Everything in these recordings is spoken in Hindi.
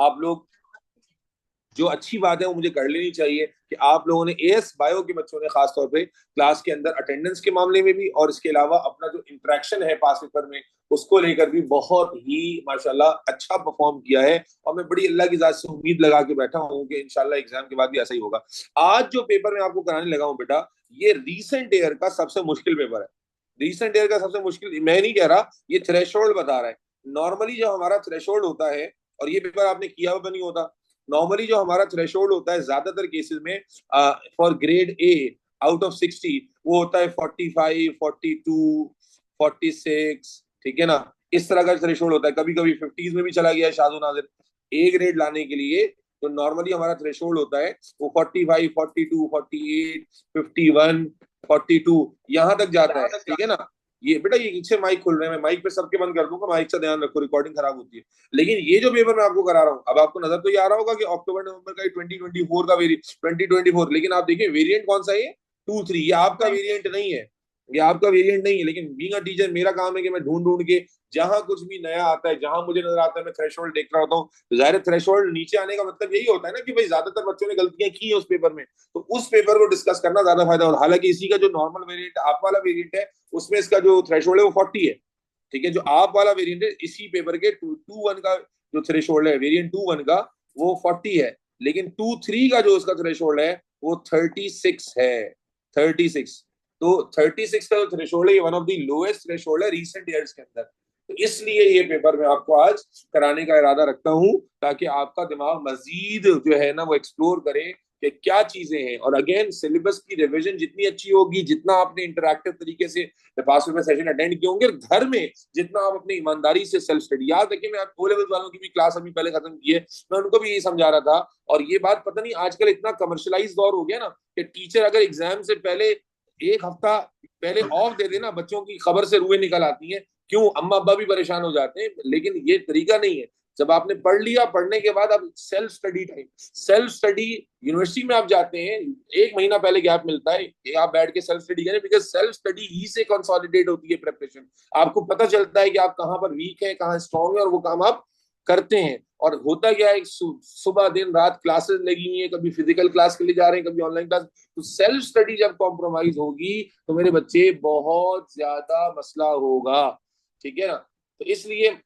आप लोग, जो अच्छी बात है वो मुझे कर लेनी चाहिए कि आप लोगों ने एएस बायो के बच्चों ने खासतौर पे क्लास के अंदर अटेंडेंस के मामले में भी और इसके अलावा अपना जो इंटरेक्शन है पास पेपर में उसको लेकर भी बहुत ही माशाल्लाह अच्छा परफॉर्म किया है। और मैं बड़ी अल्लाह की जात से उम्मीद लगा के बैठा हूँ कि इंशाल्लाह एग्जाम के बाद भी ऐसा ही होगा। आज जो पेपर मैं आपको कराने लगा हूँ बेटा, ये रीसेंट ईयर का सबसे मुश्किल पेपर है। रीसेंट ईयर का सबसे मुश्किल मैं नहीं कह रहा, ये थ्रेशोल्ड बता रहा है। नॉर्मली जो हमारा थ्रेशोल्ड होता है, और ये पेपर आपने किया हुआ नहीं होता, नॉर्मली जो हमारा थ्रेशोल्ड होता है ज्यादातर केसेस में for grade A out of 60 वो होता है 45, 42, 46, ठीक है ना। इस तरह का थ्रेशोल्ड होता है, कभी कभी 50s में भी चला गया है शादो नाजिर। ए ग्रेड लाने के लिए तो नॉर्मली हमारा थ्रेशोल्ड होता है वो 45, 42, 48, 51, 42 यहाँ तक जाता है, ठीक है ना। ये बेटा ये पीछे माइक खुल रहे हैं, मैं माइक पे सबके बंद कर दूंगा, माइक से ध्यान रखो, रिकॉर्डिंग खराब होती है। लेकिन ये जो पेपर मैं आपको करा रहा हूँ, अब आपको नजर तो ये आ रहा होगा कि अक्टूबर नवंबर का 2024 का वेरिएंट 2024, लेकिन आप देखिए वेरिएंट कौन सा है, 2-3। ये आपका वेरिएंट नहीं है, ये आपका वेरिएंट नहीं है। लेकिन बीइंग अ टीचर मेरा काम है कि मैं ढूंढ ढूंढ के जहां कुछ भी नया आता है, जहां मुझे नजर आता है, मैं थ्रेशोल्ड देख रहा होता हूँ। तो जाहिर थ्रेशोल्ड नीचे आने का मतलब यही होता है ना कि भाई ज्यादातर बच्चों ने गलतियां की है उस पेपर में, तो उस पेपर को डिस्कस करना ज्यादा फायदा। और हालांकि इसी का जो नॉर्मल वेरिएंट आप वाला वेरिएंट है उसमें इसका जो थ्रेशोल्ड है वो 40 है, ठीक है। जो आप वाला वेरिएंट है इसी पेपर के 2-1 का जो थ्रेशोल्ड है, वेरिएंट 2-1 का वो 40 है। लेकिन 2-3 का जो उसका थ्रेशोल्ड है वो 36 है, 36। तो 36 का जो थ्रेशोल्ड है ये one of the lowest threshold है रीसेंट ईयर्स के अंदर। तो इसलिए ये पेपर मैं आपको आज कराने का इरादा रखता हूं ताकि आपका दिमाग मजीद जो है ना वो एक्सप्लोर करे कि क्या चीजें हैं। और अगेन सिलेबस की रिवीजन जितनी अच्छी होगी, जितना आपने इंटरैक्टिव तरीके से पास पेपर सेशन अटेंड किए होंगे घर में, जितना आप अपनी ईमानदारी से सेल्फ स्टडी, याद रखिए मैं ओ लेवल वालों की भी क्लास अभी पहले खत्म की है, मैं उनको भी यही समझा रहा था। और ये बात पता नहीं आजकल इतना कमर्शलाइज दौर हो गया ना कि टीचर अगर एग्जाम से पहले एक हफ्ता पहले ऑफ दे देना, बच्चों की खबर से रुएं निकल आती हैं। क्यों? अम्मा अब्बा भी परेशान हो जाते हैं। लेकिन ये तरीका नहीं है। जब आपने पढ़ लिया, पढ़ने के बाद अब self study time, self study. University में आप जाते हैं, एक महीना पहले गैप मिलता है कि आप बैठ के सेल्फ स्टडी करें, बिकॉज सेल्फ स्टडी ही से कंसोलिडेट होती है प्रिपरेशन। आपको पता चलता है कि आप कहाँ पर वीक है, कहाँ स्ट्रांग है, और वो काम आप करते हैं। और होता क्या है, सुबह दिन रात क्लासेस लगी हुई है, कभी फिजिकल क्लास के लिए जा रहे हैं, कभी ऑनलाइन क्लास। तो सेल्फ स्टडी जब कॉम्प्रोमाइज होगी तो मेरे बच्चे बहुत ज्यादा मसला होगा, ठीक है ना। तो इसलिए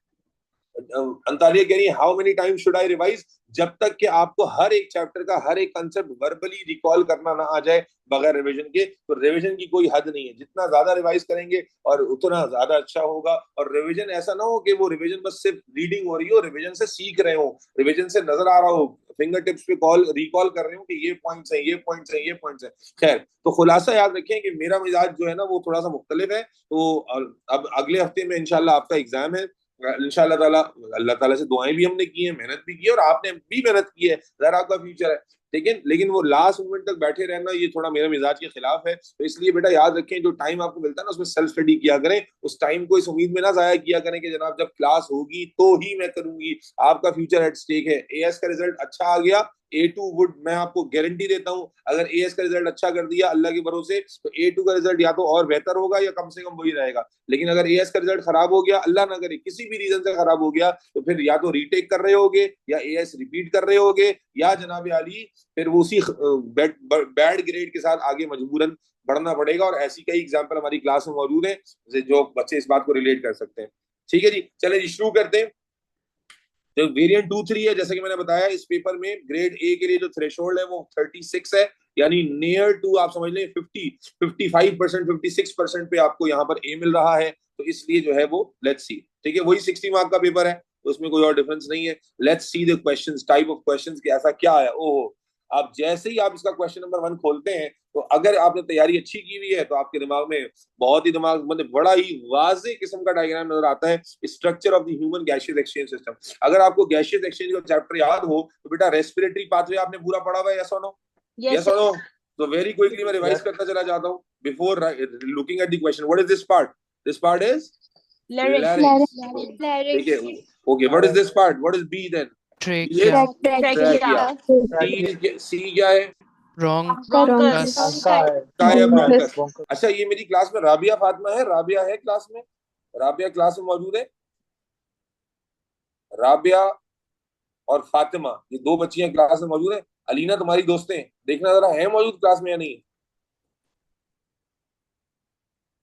अंतालिया कह रही है how many time should I revise, जब तक कि आपको हर एक चैप्टर का हर एक कंसेप्ट वर्बली रिकॉल करना ना आ जाए बगैर रिवीजन के। तो रिवीजन की कोई हद नहीं है, जितना ज्यादा रिवाइज करेंगे और उतना ज्यादा अच्छा होगा। और रिवीजन ऐसा ना हो कि वो रिवीजन बस सिर्फ रीडिंग हो रही हो, रिवीजन से सीख रहे हो, रिवीजन से नजर आ रहा हो, फिंगर टिप्स पे कॉल रिकॉल कर रहे हो कि ये पॉइंट्स है, ये पॉइंट्स है, ये पॉइंट्स है। खैर, तो खुलासा याद रखें कि मेरा मिजाज जो है ना वो थोड़ा सा मुख्तलिफ है। तो अब अगले हफ्ते में इंशाल्लाह आपका एग्जाम है। इंशाल्लाह ताला, अल्लाह ताला से दुआएं भी हमने की है, मेहनत भी की है, और आपने भी मेहनत की है, जरा आपका फ्यूचर है। लेकिन वो लास्ट मोमेंट तक बैठे रहना ये थोड़ा मेरे मिजाज के खिलाफ है। तो इसलिए बेटा याद रखें, जो टाइम आपको मिलता है ना उसमें सेल्फ स्टडी किया करें। उस टाइम को इस उम्मीद में ना जाया किया करें कि जनाब जब क्लास होगी तो ही मैं करूंगी। आपका फ्यूचर एट स्टेक है। एएस का रिजल्ट अच्छा आ गया, A2 वुड, मैं आपको गारंटी देता हूं, अगर एएस का रिजल्ट अच्छा कर दिया अल्लाह के भरोसे, तो A2 का रिजल्ट या तो और बेहतर होगा या कम से कम वही रहेगा। लेकिन अगर एएस का रिजल्ट खराब हो गया, अल्लाह ना करे किसी भी रीजन से खराब हो गया, तो फिर या तो रीटेक कर रहे होगे, या एएस रिपीट कर रहे होगे, या जनाब आली फिर वो उसी बैड ग्रेड के साथ आगे मजबूरन बढ़ना पड़ेगा। और ऐसी कई एग्जाम्पल हमारी क्लास में मौजूद है जो बच्चे इस बात को रिलेट कर सकते हैं। ठीक है जी, चले जी शुरू करते हैं। जो वेरिएंट 2-3 है, जैसे कि मैंने बताया, इस पेपर में ग्रेड ए के लिए जो थ्रेशोल्ड है वो 36 है, यानी नियर टू आप समझ लें 55%, 56% पे आपको यहाँ पर ए मिल रहा है। तो इसलिए जो है वो लेट्स सी, ठीक है, वही 60 मार्क का पेपर है, तो उसमें कोई और डिफरेंस नहीं है। Let's see the questions, type of questions कि ऐसा क्या है। ओहो, आप जैसे ही आप इसका क्वेश्चन नंबर 1 खोलते हैं, तो अगर आपने तैयारी अच्छी की हुई है तो आपके दिमाग में बहुत ही दिमाग मतलब बड़ा ही वाजे किस्म का डायग्राम नजर आता है, structure of the human gaseous exchange system. अगर आपको गैसियस एक्सचेंज का चैप्टर याद हो तो बेटा रेस्पिरेटरी पाथवे आपने पूरा पढ़ा हुआ है, यस और नो? यस और नो? तो वेरी क्विकली मैं रिवाइज करता चला जाता हूँ before looking at the question. What is this part? This part is larynx, ठीक है। Okay, what is this part? What is B then? Trachea. Trachea. सी क्या है? Bronchus. ब्रोंकस। अच्छा, ये मेरी क्लास में राबिया फातिमा है, राबिया है क्लास में? राबिया क्लास में मौजूद है? राबिया और फातिमा, ये दो बच्चियां क्लास में मौजूद हैं। अलीना तुम्हारी दोस्तें, देखना जरा है मौजूद क्लास में या नहीं।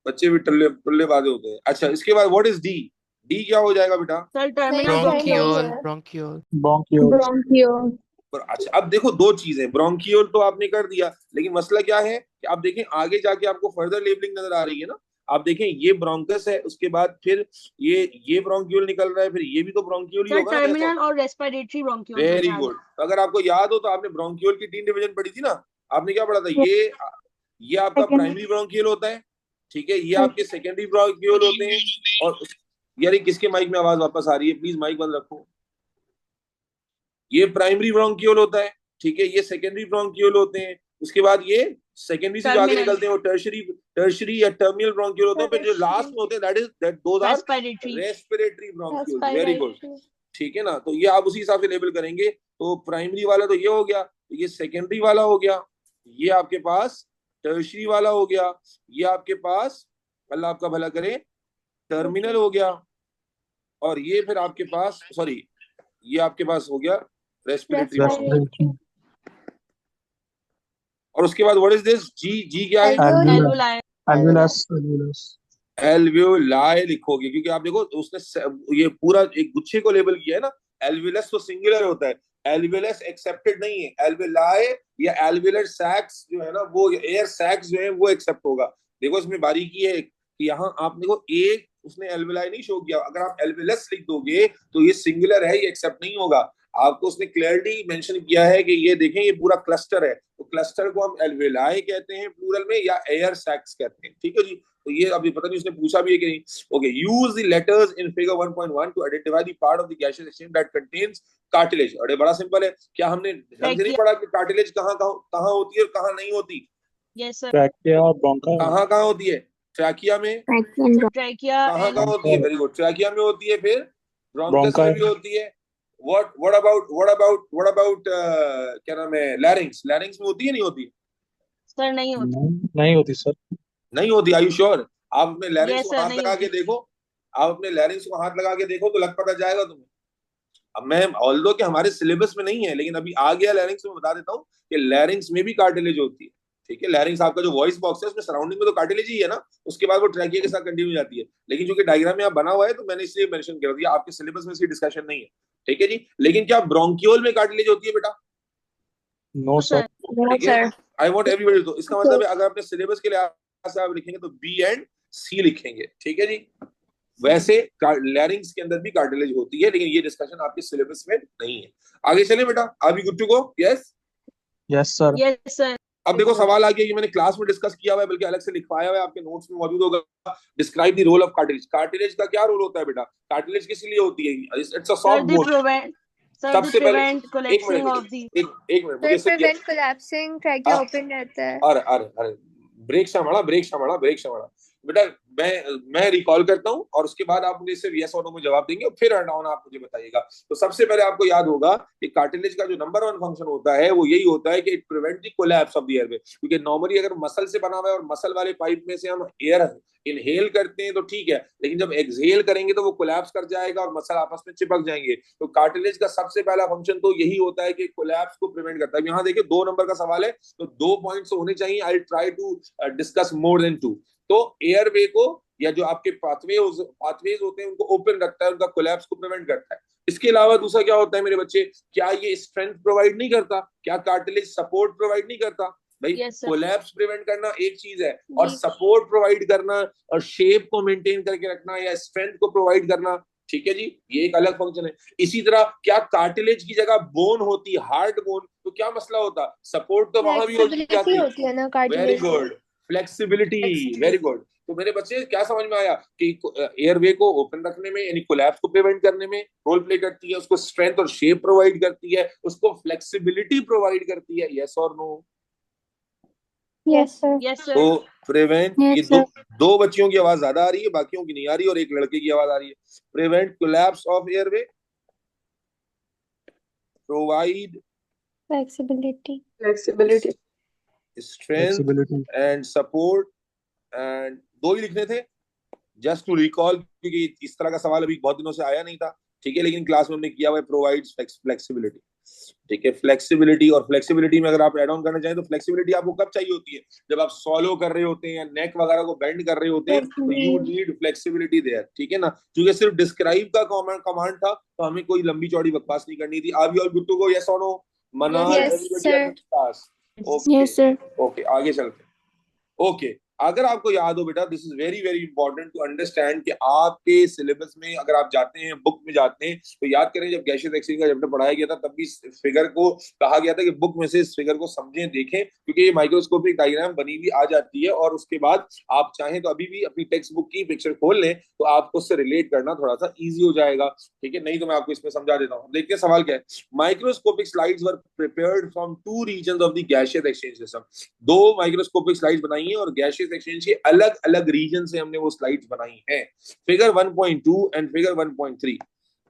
बच्चे भी टल्ले टुल्लेबाज होते हैं। अच्छा, इसके बाद व्हाट इज डी? डी क्या हो जाएगा बेटा? Sir terminal Bronchiole, bronchiole. bronchiole. Bronchiole. Bronchiole. अच्छा, अब देखो दो चीजें, ब्रोंकियोल तो आपने कर दिया, लेकिन मसला क्या है कि आप देखें आगे जाके आपको फर्दर लेबलिंग नजर आ रही है ना। आप देखें ये ब्रोंकस है, उसके बाद फिर ये ब्रोंकियोल निकल रहा है, फिर ये भी तो ब्रोंकियोल ही सर होगा ना। टर्मिनल और रेस्पिरेटरी ब्रोंकियोल वेरी गुड। तो अगर आपको याद हो तो आपने ब्रोंकियोल की 3 डिवीजन पढ़ी थी ना। आपने क्या पढ़ा था? ये आपका प्राइमरी ब्रोंकियोल होता है, ठीक है, ये आपके सेकेंडरी ब्रोंकियोल होते हैं। और यार किसके माइक में आवाज वापस आ रही है? प्लीज माइक बंद रखो। ये प्राइमरी ब्रोंकियोल होता है, ठीक है, ये सेकेंडरी ब्रोंकियोल होते हैं। उसके बाद ये सेकेंडरी से जो आगे निकलते हैं वो टर्शरी या टर्मिनल ब्रोंकियोल होते हैं। फिर जो लास्ट में होते हैं those are respiratory bronchiole. Very good, ठीक है ना। तो ये आप उसी हिसाब से लेबल करेंगे। तो प्राइमरी वाला तो ये हो गया, तो ये सेकेंडरी वाला हो गया, ये आपके पास टर्शरी वाला हो गया, ये आपके पास, अल्लाह आपका भला करे, टर्मिनल हो गया, और ये फिर आपके पास, सॉरी, ये आपके पास हो गया रेस्पिरेटरी। और उसके बाद व्हाट इज दिस? जी क्या है? एल्वियोलाई लिखोगे, क्योंकि आप देखो उसने ये पूरा एक गुच्छे को लेबल किया है ना। एल्वियलस तो सिंगुलर होता है, एल्वियलस एक्सेप्टेड नहीं है। एल्वियोलाई या एल्वियोलर सैक्स जो है ना, वो एयर सैक्स जो है वो एक्सेप्ट होगा। देखो इसमें बारीकी है कि यहाँ आप देखो एक उसने एल्वियोलाई नहीं शो किया। अगर आप एल्वियलस लिख दोगे तो ये सिंगुलर है, ये एक्सेप्ट नहीं होगा। आपको उसने क्लियरली मेंशन किया है कि ये देखें ये पूरा क्लस्टर है, तो क्लस्टर को हम एल्वियोलाई कहते हैं प्लूरल में, या एयर सैक्स कहते हैं, ठीक है जी। तो ये अभी पता नहीं उसने पूछा भी है कि नहीं। Okay, use the letters in figure 1.1 to identify the part of the gaseous exchange that contains cartilage. अरे बड़ा सिंपल है, क्या हमने ढंग से नहीं पढ़ा कि कार्टिलेज कहाँ कहाँ होती है और कहाँ नहीं होती? Yes sir. ट्रैकिया और ब्रोंका कहाँ होती है? ट्रैकिया में। ट्रैकिया कहाँ होती है? वेरी गुड, ट्रैकिया में होती है, फिर ब्रोंकस में भी होती है। what about क्या नाम है, लैरिंग्स? लैरिंग्स में होती है नहीं होती? सर नहीं होती। नहीं होती सर। नहीं होती? Are you sure? आप अपने लैरिंग्स को सर, हाथ नहीं लगा के होती। देखो, आप अपने लैरिंग्स को हाथ लगा के देखो तो लग पता जाएगा तुम्हें। अब मैं ऑल्दो कि हमारे सिलेबस में नहीं है, लेकिन अभी आ गया लैरिंग्स में, बता देता हूँ कि लैरिंग्स में भी कार्टिलेज होती है, ठीक है। लैरिंग्स आपका जो वॉइस बॉक्स है उसमें सराउंडिंग में तो कार्टिलेज ही है ना, उसके बाद वो ट्रैकिया के साथ कंटिन्यू जाती है। लेकिन जो कि डायग्राम में आप बना हुआ है तो मैंने इसलिए मेंशन कर दिया, आपके सिलेबस में इसकी डिस्कशन नहीं है, ठीक है जी। लेकिन क्या ब्रोंकियोल में कार्टिलेज होती है बेटा? No sir. ठीक है, आई वांट एवरीबॉडी तो इसका मतलब है अगर अपने सिलेबस के लिहाज से आप लिखेंगे तो बी एंड सी लिखेंगे, ठीक है जी। वैसे लैरिंग्स के अंदर भी कार्टिलेज होती है, लेकिन ये डिस्कशन आपके सिलेबस में नहीं है। आगे चले बेटा, are we good to go? Yes yes sir. Yes sir. अब देखो सवाल आ गया, ये मैंने क्लास में डिस्कस किया हुआ है, बल्कि अलग से लिखवाया हुआ है, आपके नोट्स में मौजूद होगा। Describe the role of cartilage. Cartilage का क्या रोल होता है बेटा? कार्टिलेज किस लिए होती है? It's a soft bone. सबसे पहले एक मिनट मुझे कोलैप्सिंग ट्रैकिया ओपन रहता है। अरे ब्रेक शमाड़ा बेटा, मैं रिकॉल करता हूँ और उसके बाद आप मुझे सिर्फ यस और नो में जवाब देंगे और फिर डाउन आप मुझे बताइएगा। तो सबसे पहले आपको याद होगा कि कार्टिलेज का जो नंबर 1 फंक्शन होता है वो यही होता है कि it prevent the collapse of the airway. क्योंकि नॉर्मली अगर मसल से बना हुआ है और मसल वाले पाइप में से हम एयर इनहेल करते हैं तो ठीक है, लेकिन जब एक्सहेल करेंगे तो वो कोलैप्स कर जाएगा और मसल आपस में चिपक जाएंगे। तो कार्टिलेज का सबसे पहला फंक्शन तो यही होता है कि कोलैप्स को प्रिवेंट करता है। यहाँ देखिए 2 नंबर का सवाल है तो 2 पॉइंट्स होने चाहिए। I try to discuss more than 2। तो एयरवे को या जो आपके पाथवेज होते हैं उनको ओपन रखता है, उनका कोलैप्स को प्रिवेंट करता है। इसके अलावा दूसरा क्या होता है मेरे बच्चे? क्या ये स्ट्रेंथ प्रोवाइड नहीं करता? क्या कार्टिलेज सपोर्ट प्रोवाइड नहीं करता? भाई कोलैप्स प्रिवेंट करना एक चीज है और सपोर्ट प्रोवाइड करना और शेप को मेंटेन करके रखना या स्ट्रेंथ को प्रोवाइड करना, ठीक है जी, ये एक अलग फंक्शन है। इसी तरह क्या कार्टिलेज की जगह बोन होती, हार्ड बोन, तो क्या मसला होता? सपोर्ट तो वहां भी हो जाती है ना। Very good, flexibility, very good. तो मेरे बच्चे क्या समझ में आया कि एयरवे को ओपन रखने में यानी कोलैप्स को प्रिवेंट करने में रोल प्ले करती है, उसको स्ट्रेंथ और शेप प्रोवाइड करती है, उसको फ्लेक्सिबिलिटी प्रोवाइड करती है। यस और नो? Yes sir. तो प्रिवेंट, ये दो बच्चियों की आवाज ज्यादा आ रही है, बाकियों की नहीं आ रही, और एक लड़के की आवाज आ रही है। Prevent collapse of airway, provide flexibility, strength and support, and 2 ही लिखने थे जस्ट टू रिकॉल, क्योंकि इस तरह का सवाल अभी बहुत दिनों से आया नहीं था। ठीक है, लेकिन क्लास में हमने किया हुआ है प्रोवाइड्स फ्लेक्सिबिलिटी। ठीक है, फ्लेक्सिबिलिटी, और फ्लेक्सिबिलिटी में अगर आप एड ऑन करना चाहें तो फ्लेक्सिबिलिटी आपको कब चाहिए होती है, जब आप सॉलो कर रहे होते हैं या नेक वगैरह को बेंड कर रहे होते हैं, तो यू नीड फ्लेक्सिबिलिटी देयर। ठीक है ना, क्योंकि सिर्फ डिस्क्राइब का कमांड था तो हमें कोई लंबी चौड़ी बकवास नहीं करनी थी। Are you all good to go? Yes और नो? मना, ओके, आगे चलते हैं। ओके, अगर आपको याद हो बेटा, this is very very important to understand कि आपके सिलेबस में अगर आप जाते हैं, बुक में जाते हैं, तो याद करें जब गैशियस एक्सचेंज का चैप्टर पढ़ाया गया था तब भी फिगर को कहा गया था कि बुक में से इस फिगर को समझें, देखें, क्योंकि ये माइक्रोस्कोपिक डायग्राम बनी हुई आ जाती है और उसके बाद आप चाहें तो अभी भी अपनी टेक्स्ट बुक की पिक्चर खोल लें तो आपको उससे रिलेट करना थोड़ा सा ईजी हो जाएगा। ठीक है, नहीं तो मैं आपको इसमें समझा देता हूँ। देखिए सवाल क्या है। Microscopic slides were prepared from 2 regions of the gaseous exchange system. 2 microscopic slides बनाई है और गैशियस एक्सचेंज के अलग अलग रीजन से हमने वो स्लाइड्स बनाई हैं। Figure 1.2 and figure 1.3,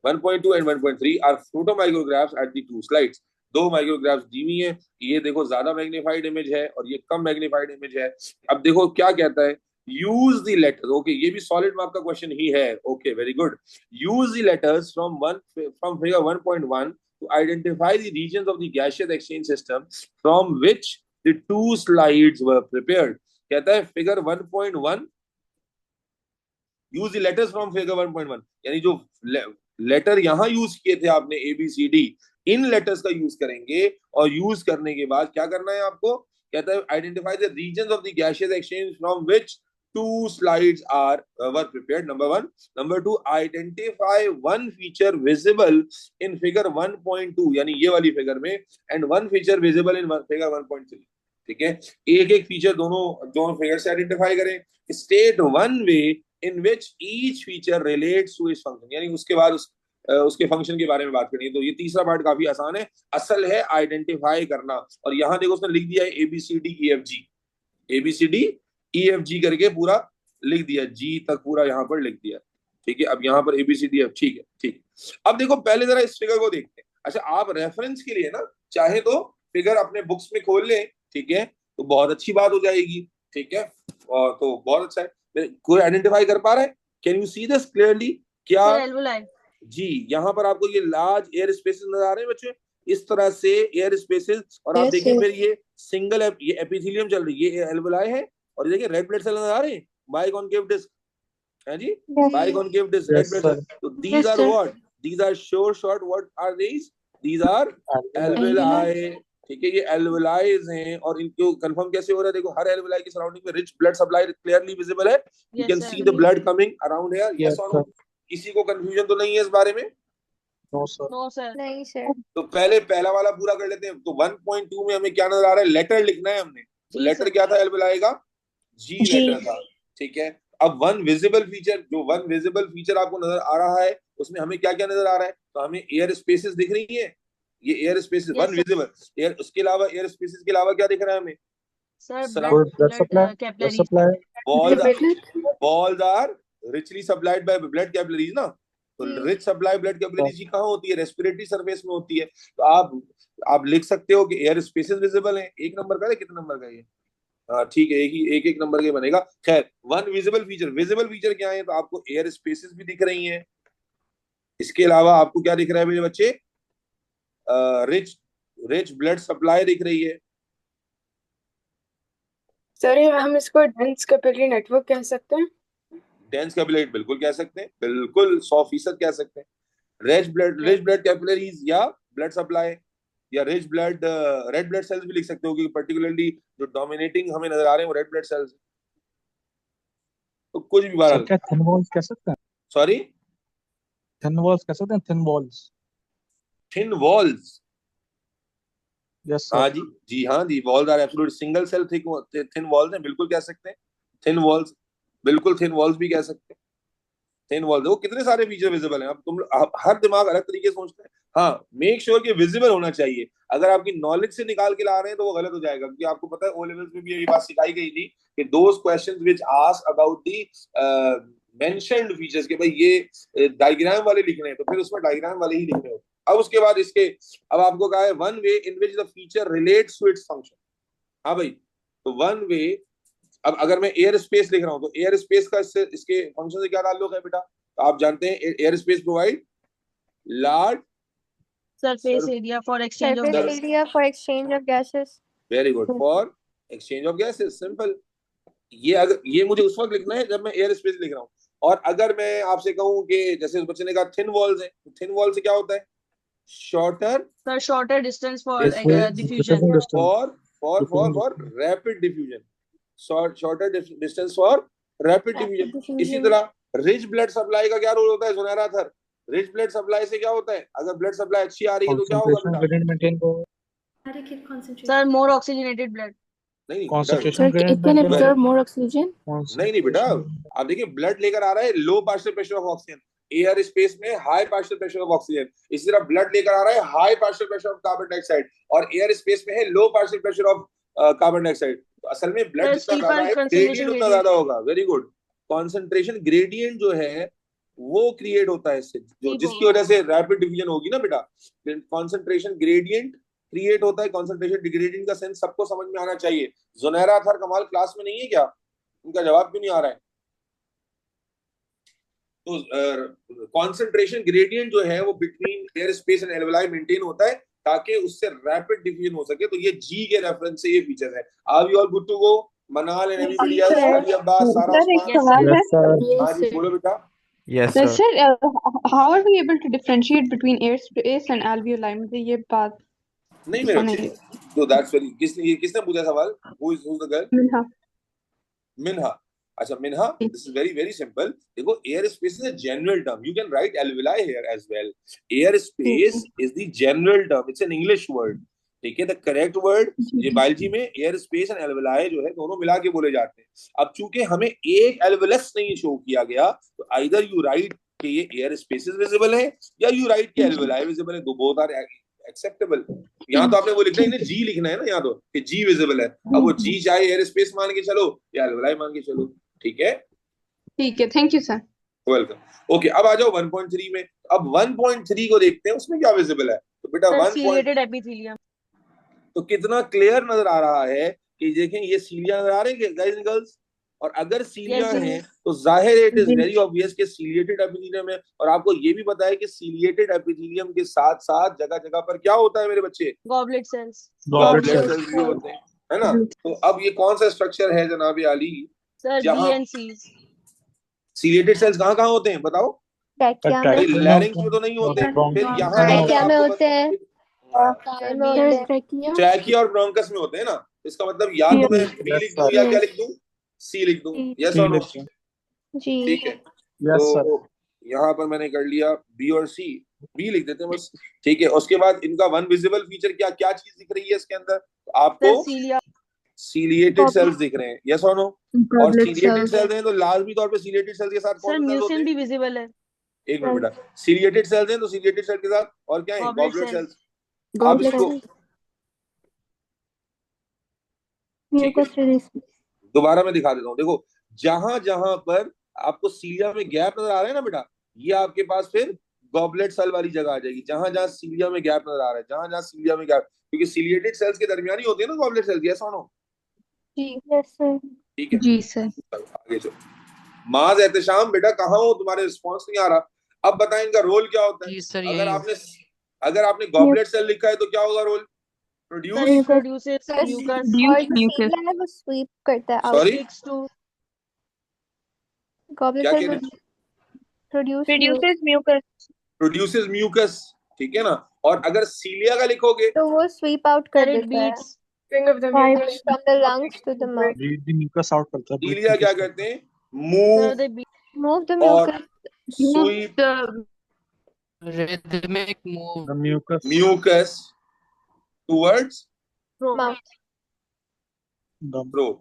1.2 and 1.3 are photomicrographs at the 2 slides. 2 micrographs दी हुई है, ये देखो ज्यादा मैग्नीफाइड इमेज है और ये कम मैग्नीफाइड इमेज है। अब देखो क्या कहता है, यूज द लेटर्स। ओके, ये भी सॉलिड मार्क का क्वेश्चन ही है। Okay, very good. Use the letters from figure 1.1 to identify the regions of the gaseous exchange system from which the 2 slides were prepared। कहता है figure 1.1 use the letters from figure 1.1, यानी जो लेटर यहां यूज किए थे आपने ABCD, इन लेटर्स का यूज करेंगे और यूज करने के बाद क्या करना है आपको, कहता है identify the reasons of the gaseous exchange from which 2 slides were prepared, number 1. Number 2, identify one feature visible in figure 1.2, यानी ये वाली फिगर में, and one feature visible in figure 1.3। ठीक है, एक एक फीचर दोनों फिगर से आइडेंटिफाई करें। State one way in which each feature relates to its function, यानी उसके बाद उसके फंक्शन के बारे में बात करनी है। तो ये तीसरा पार्ट काफी आसान है, असल है आइडेंटिफाई करना। और यहाँ देखो उसने लिख दिया है ABCD EFG करके पूरा लिख दिया, G तक पूरा यहाँ पर लिख दिया। ठीक है, अब यहाँ पर ABCD, ठीक है, ठीक है। अब देखो पहले जरा इस फिगर को देखते हैं। अच्छा, आप रेफरेंस के लिए ना चाहे तो फिगर अपने बुक्स में खोल लें, ठीक है, तो बहुत अच्छी बात हो जाएगी। ठीक है, और तो बहुत अच्छा है। कोई आइडेंटिफाई कर पा रहा है? Can you see this clearly? क्या जी, यहाँ पर आपको ये लार्ज एयर स्पेसेस नजर आ रहे हैं बच्चे, इस तरह से एयर स्पेसेस, और आप देखिए फिर ये सिंगल ये एपिथेलियम चल रही है, ये एल्वुलाई है, और ये देखिए रेड ब्लड सेल नजर आ रहे हैं, बाइकॉन्केव डिस्क है जी, biconcave disc, red blood cell. तो these are what? These are short what are these are alveoli. ठीक है, ये एल्वुलाइज हैं, और इनको कंफर्म कैसे हो रहा है? देखो हर एल्वुलाई की सराउंडिंग में rich blood supply clearly visible है। You can see the blood coming around here. Yes और नो? किसी को कंफ्यूजन तो नहीं है इस बारे में? No sir. No sir. नहीं सर। तो पहले पहला वाला पूरा कर लेते हैं। तो 1.2 में हमें क्या नजर आ रहा है? लेटर लिखना है हमने। तो लेटर क्या था एल्वुलाई का? जी लेटर था। ठीक है, अब वन विजिबल फीचर आपको नजर आ रहा है, उसमें हमें क्या क्या नजर आ रहा है? तो हमें एयर स्पेसेस दिख रही है, ये air spaces one visible air. उसके अलावा एयर स्पेसेस के अलावा क्या दिख रहा है हमें? balls are richly supplied by blood capillaries ना। तो रिच सप्लाई ब्लड कैपिलरीज कहाँ होती है? रेस्पिरेटरी सरफेस में होती है। तो आप लिख सकते हो कि एयर स्पेसेस विजिबल है। 1 नंबर का है, कितने नंबर का ये? हाँ ठीक है, एक नंबर के बनेगा। खैर, वन विजिबल फीचर क्या है? तो आपको एयर स्पेसेस भी दिख रही हैं। इसके अलावा आपको क्या दिख रहा है मेरे बच्चे? रिच ब्लड सप्लाई दिख रही है। सर हम इसको डेंस कैपिलरी नेटवर्क कह सकते हैं? डेंस कैपिलरी बिल्कुल कह सकते हैं, बिल्कुल 100% कह सकते हैं। रिच ब्लड कैपिलरीज या ब्लड सप्लाई या रेड ब्लड सेल्स भी लिख सकते हो, क्योंकि पर्टिकुलरली जो डोमिनेटिंग हमें नजर आ रहे हैं वो रेड ब्लड सेल्स। तो कुछ भी बात। क्या थिन वॉल्स कह सकते हैं? सॉरी, थिन वॉल्स कह सकते हैं? Thin walls. Yes sir. हाँ जी हाँ जी, walls are absolute single cell thin walls हैं, बिल्कुल कह सकते हैं। थिन वॉल्स, बिल्कुल थिन वॉल्स भी कह सकते हैं। थिन वॉल्स, वो कितने सारे फीचर विजिबल हैं। अब हर दिमाग अलग तरीके से सोचते हैं। हाँ, मेक श्योर कि विजिबल होना चाहिए। अगर आपकी नॉलेज से निकाल के ला रहे हैं तो वो गलत हो जाएगा, क्योंकि आपको पता है ओ लेवल्स में भी ये बात सिखाई गई थी कि those questions which ask about the mentioned features, के भाई ये डायग्राम वाले लिखने हैं तो फिर उसमें डायग्राम वाले ही लिखने होते। अब उसके बाद अब आपको कहा है one way in which the feature relates to its function. हाँ भाई, तो वन वे, अब अगर मैं एयर स्पेस लिख रहा हूं तो एयर स्पेस का इसके फंक्शन से क्या ताल्लुक है बेटा? तो आप जानते हैं air space provide large surface area for exchange of Surface gas. area for exchange of gases. very good for exchange of gases, simple. ये मुझे उस वक्त लिखना है जब मैं एयर स्पेस लिख रहा हूँ। और अगर मैं आपसे कहूँ कि जैसे उस बच्चे ने कहा थिन वॉल्स है, थिन वॉल से क्या होता है? Shorter Sir, shorter distance for diffusion. for rapid diffusion, shorter distance for rapid diffusion. इसी तरह रिच ब्लड सप्लाई का क्या रोल होता है? सुनहरा थर। रिच ब्लड सप्लाई से क्या होता है? अगर ब्लड सप्लाई अच्छी आ रही है तो क्या होगा concentration बेटा? gradient maintain को Sir, more oxygenated blood. नहीं concentration Sir, gradient it can maintain absorb more oxygen. नहीं बेटा, आप देखिए ब्लड लेकर आ रहा है low partial pressure of oxygen, air space में high partial pressure of oxygen. इसी तरह ब्लड लेकर आ रहा है high partial pressure of carbon dioxide, और एयर स्पेस में है low partial pressure of carbon dioxide. तो असल में ब्लड जितना ज्यादा है ग्रेडियंट उतना ज्यादा होगा। Very good. कॉन्सेंट्रेशन ग्रेडियंट जो है वो क्रिएट होता है इससे, जो जिसकी वजह से रैपिड डिवीजन होगी ना बेटा। कॉन्सेंट्रेशन ग्रेडियंट क्रिएट होता है। कॉन्सेंट्रेशन ग्रेडियंट का सेंस सबको समझ में आना चाहिए। जुनैरा अथर कमाल क्लास में नहीं है क्या? उनका जवाब क्यों नहीं आ रहा है? तो कॉन्सेंट्रेशन ग्रेडियंट जो है वो between air space and alveoli maintain होता है ताकि उससे रैपिड डिफ्यूजन हो सके। तो ये जी के रेफरेंस से ये फीचर है। Are you all good to go? Manal and everybody else, Ali Abbas, Sara Usman. yes sir हाँ जी बोलो बेटा। Yes, Sir, sir. how are we able to differentiate between airspace and alveoli? मुझे ये बात नहीं मेरे बच्चे, तो दैट्स वेरी किसने पूछा सवाल? Who is the girl? Minha. Minha. अच्छा Minha, this is very very simple. देखो air space is a general term, you can write alveoli here as well. Air space is the general term, it's an English word. ठीक है, द करेक्ट वर्ड ये बायोलॉजी में एयर स्पेस एंड एल्वेलाई जो है दोनों मिला के बोले जाते हैं। अब चूंकि हमें एक एल्वेलस नहीं शो किया गया, तो आइदर यू राइट कि ये एयर स्पेसेस विजिबल है या यू राइट कि एल्वेलाई विजिबल है। दो बोथ आर एक्सेप्टेबल। यहाँ तो आपने वो लिखना है ना, जी लिखना है ना यहाँ तो कि जी विजिबल है। अब वो जी चाहे एयर स्पेस मान के चलो या एल्वेलाई मान के चलो। ठीक है, thank you sir. Welcome. Okay, अब आ जाओ 1.3 में। अब 1.3 को देखते हैं उसमें क्या विजिबल है। तो बेटा Sir, 1. ciliated epithelium. तो कितना क्लियर नजर आ रहा है कि देखें ये सीलिया नजर आ रहे हैं गाइस एंड गर्ल्स। और अगर सीलिया Yes, है तो जाहिर है इट इज वेरी ऑब्वियस कि सीलिएटेड एपिथेलियम है। और आपको ये भी पता है कि सीलिएटेड एपिथेलियम के साथ साथ जगह जगह पर क्या होता है मेरे बच्चे? Goblet cells. goblet goblet cells cells भी होते हैं, है ना। तो अब ये कौन सा स्ट्रक्चर है जनाब आली? Sir, D जहाँ and C's. सीलिएटेड सेल्स कहाँ कहाँ होते हैं बताओ? ट्रैकिया Trachea में, में लैरिंक्स होते में तो नहीं होते। हैं, bronchus फिर में यहाँ ट्रैकिया में होते हैं, Sir, में B होते and हैं। Trachea. ट्रैकिया और ब्रोंकस में होते हैं ना। इसका मतलब या तो मैं बी Yes, लिख दूं sir. या क्या लिख दूं? सी लिख दूं। यस और नो? जी ठीक है, yes sir तो यहाँ पर मैंने कर लिया बी और सी। बी लिख देते हैं बस। ठीक है, उसके बाद इनका वन विजिबल फीचर क्या क्या चीज दिख रही है इसके अंदर? तो आपको Sir, cilia. सीलिएटेड सेल्स दिख रहे हैं। यस और नो? और सीलिएटेड सेल्स हैं तो लाजमी तौर पे सीलिएटेड सेल्स के साथ Sir, कौन से सेल्स होते mucin हैं? भी visible है. एक मिनट बेटा, सीलिएटेड सेल्स हैं तो सीलिएटेड सेल के साथ और क्या है? Goblet goblet cells. सेल्स। अब Goblet इसको cells. ठीक है, म्यूकस रिलीज। दोबारा मैं दिखा देता हूँ। देखो जहां जहां पर आपको सीलिया में गैप नजर आ रहा है ना बेटा, ये आपके पास फिर गॉबलेट सेल वाली जगह आ जाएगी। जहां जहां सीलिया में गैप नजर आ रहा है, जहां जहां सीलिया में गैप, क्योंकि सीलिएटेड सेल्स के दरमियान ही होते हैं ना गॉबलेट सेल्स। यस और नो? जी यस सर। ठीक है, जी सर। चलो आगे चलो। माज एहतशाम बेटा कहाँ हो? तुम्हारे रिस्पॉन्स नहीं आ रहा। अब बताएं इनका रोल क्या होता है? जी सर, अगर यही हूँ। आपने गॉबलेट सेल लिखा है तो क्या होगा role? Sir, produce it produces Sir, mucus. और जो सीलिया है वो स्वीप करता है out. Sorry Six to goblet क्या सेल कह वो रहे? Produce mucus, produces mucus. ठीक है ना। और अगर सीलिया का लिखोगे तो वो स्वीप आउट कर Sir, it देता है beats. String of the mucus. From the lungs to the mouth. breathe the mucus out करता है सीलिया क्या करते हैं? Sir, move they beat. Move the और mucus sweep Rhythmic move. the mucus mucus towards Throat. Mouth. the throat.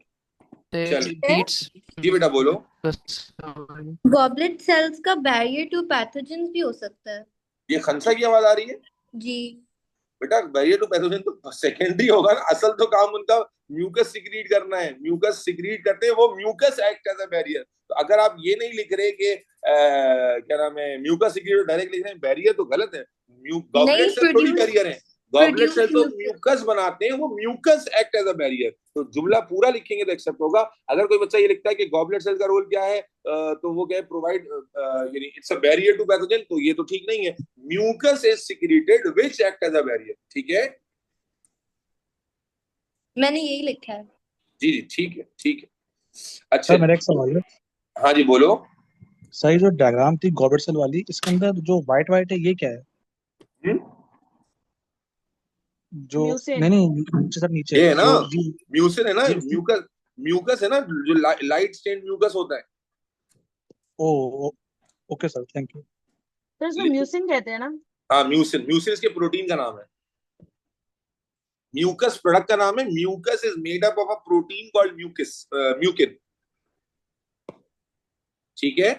They चलिए beats. जी बेटा बोलो। गॉबलेट सेल्स का बैरियर टू पैथोजेंस भी हो सकता है। ये खंसा की आवाज आ रही है जी। बेटा? बैरियर टू पैथोजन तो सेकेंडरी होगा ना, असल तो काम उनका म्यूकस सिक्रीट करना है। म्यूकस सिक्रीट करते हैं वो, mucus act as a barrier. तो अगर आप ये नहीं लिख रहे कि क्या नाम है म्यूकस सिक्रीट, डायरेक्ट लिख रहे हैं बैरियर, तो गलत है। गॉबलेट सेल थोड़ी बैरियर है। गॉबलेट सेल तो Produce म्यूकस बनाते हैं, वो mucus act as a barrier. तो जुमला पूरा लिखेंगे तो एक्सेप्ट होगा। अगर कोई बच्चा ये लिखता है कि गॉबलेट सेल का रोल क्या है, तो वो क्या है, प्रोवाइड यानी it's a barrier to pathogen, तो ये तो ठीक नहीं है। Mucus is secreted which act as a barrier, ठीक है। मैंने यही लिखा है। जी जी ठीक है ठीक है। अच्छा सर मेरा एक सवाल है। हाँ जी बोलो। सर जो डायग्राम थी गॉबलेट सेल वाली, इसके अंदर जो व्हाइट व्हाइट है ये क्या है? हम्म? जो म्यूसिन। नहीं नीचे सर, नीचे ये है ना जो जी म्यूसिन है ना, जी म्यूकस, म्यूकस है ना, जो लाइट स्टेन म्यूकस होता है। Oh okay sir, thank you. Sir इसको लिखो। म्यूसिन कहते हैं ना? हाँ म्यूसिन, म्यूसिन इसके प्रोटीन का नाम है। म्यूकस प्रोडक्ट का नाम है। Mucus is made up of a protein called mucus, mucin, ठीक है।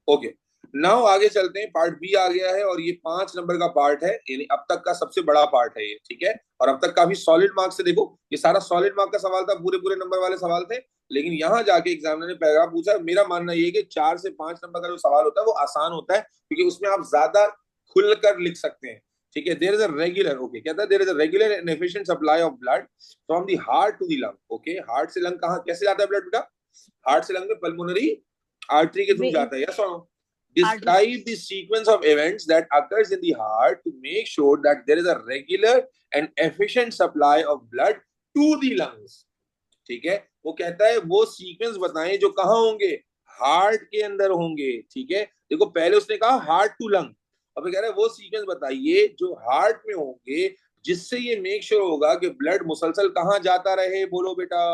ओके, नाउ आगे चलते हैं। पार्ट बी आ गया है और ये 5 नंबर का पार्ट है, यानी अब तक का सबसे बड़ा पार्ट है ये, ठीक है। और अब तक काफी सॉलिड मार्क्स से, देखो ये सारा सॉलिड मार्क का सवाल था, पूरे पूरे नंबर वाले सवाल थे। लेकिन यहाँ जाके एग्जामिनर ने पैराग्राफ पूछा। मेरा मानना ये है कि 4 से 5 नंबर का जो सवाल होता है वो आसान होता है, क्योंकि उसमें आप ज्यादा खुलकर लिख सकते हैं, ठीक है। There is a regular, okay, कहता है there is a regular and efficient supply of blood from the heart to the lung. Okay, heart से लंग कहाँ कैसे जाता है ब्लड बेटा? हार्ट से लंग में पल्मोनरी आर्टरी के थ्रू जाता है, यस और no? Describe the sequence of events that occurs in the heart to make sure that there is a regular and efficient supply of blood to the lungs, ठीक है। वो कहता है वो सीक्वेंस बताएं जो कहाँ होंगे, हार्ट के अंदर होंगे, ठीक है। देखो पहले उसने कहा हार्ट टू लंग, अब कह रहा है वो सीक्वेंस बताइए जो हार्ट में होंगे, जिससे ये मेक श्योर होगा कि ब्लड मुसलसल कहाँ जाता रहे। बोलो बेटा,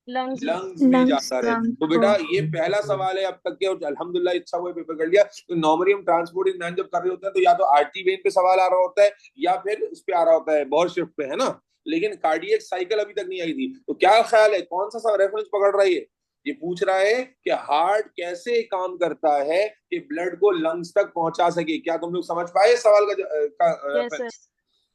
लंग्स में। लंग्स में जाता रहे। तो बेटा ये पहला सवाल है अब तक के, और अल्हम्दुलिल्लाह अच्छा हुआ पेपर कर लिया। तो नॉर्मली हम ट्रांसपोर्ट इन मैन जब कर रहे होते हैं तो या तो आर्टरी वेन पे सवाल आ रहा होता है या फिर उस पे आ रहा होता है बॉर शिफ्ट पे, है ना। लेकिन कार्डियक साइकिल अभी तक नहीं आई थी। तो क्या ख्याल है कौन सा रेफरेंस पकड़ रहा है? ये पूछ रहा है कि हार्ट कैसे काम करता है कि ब्लड को लंग्स तक पहुंचा सके। क्या तुम लोग समझ पाए इस सवाल का यस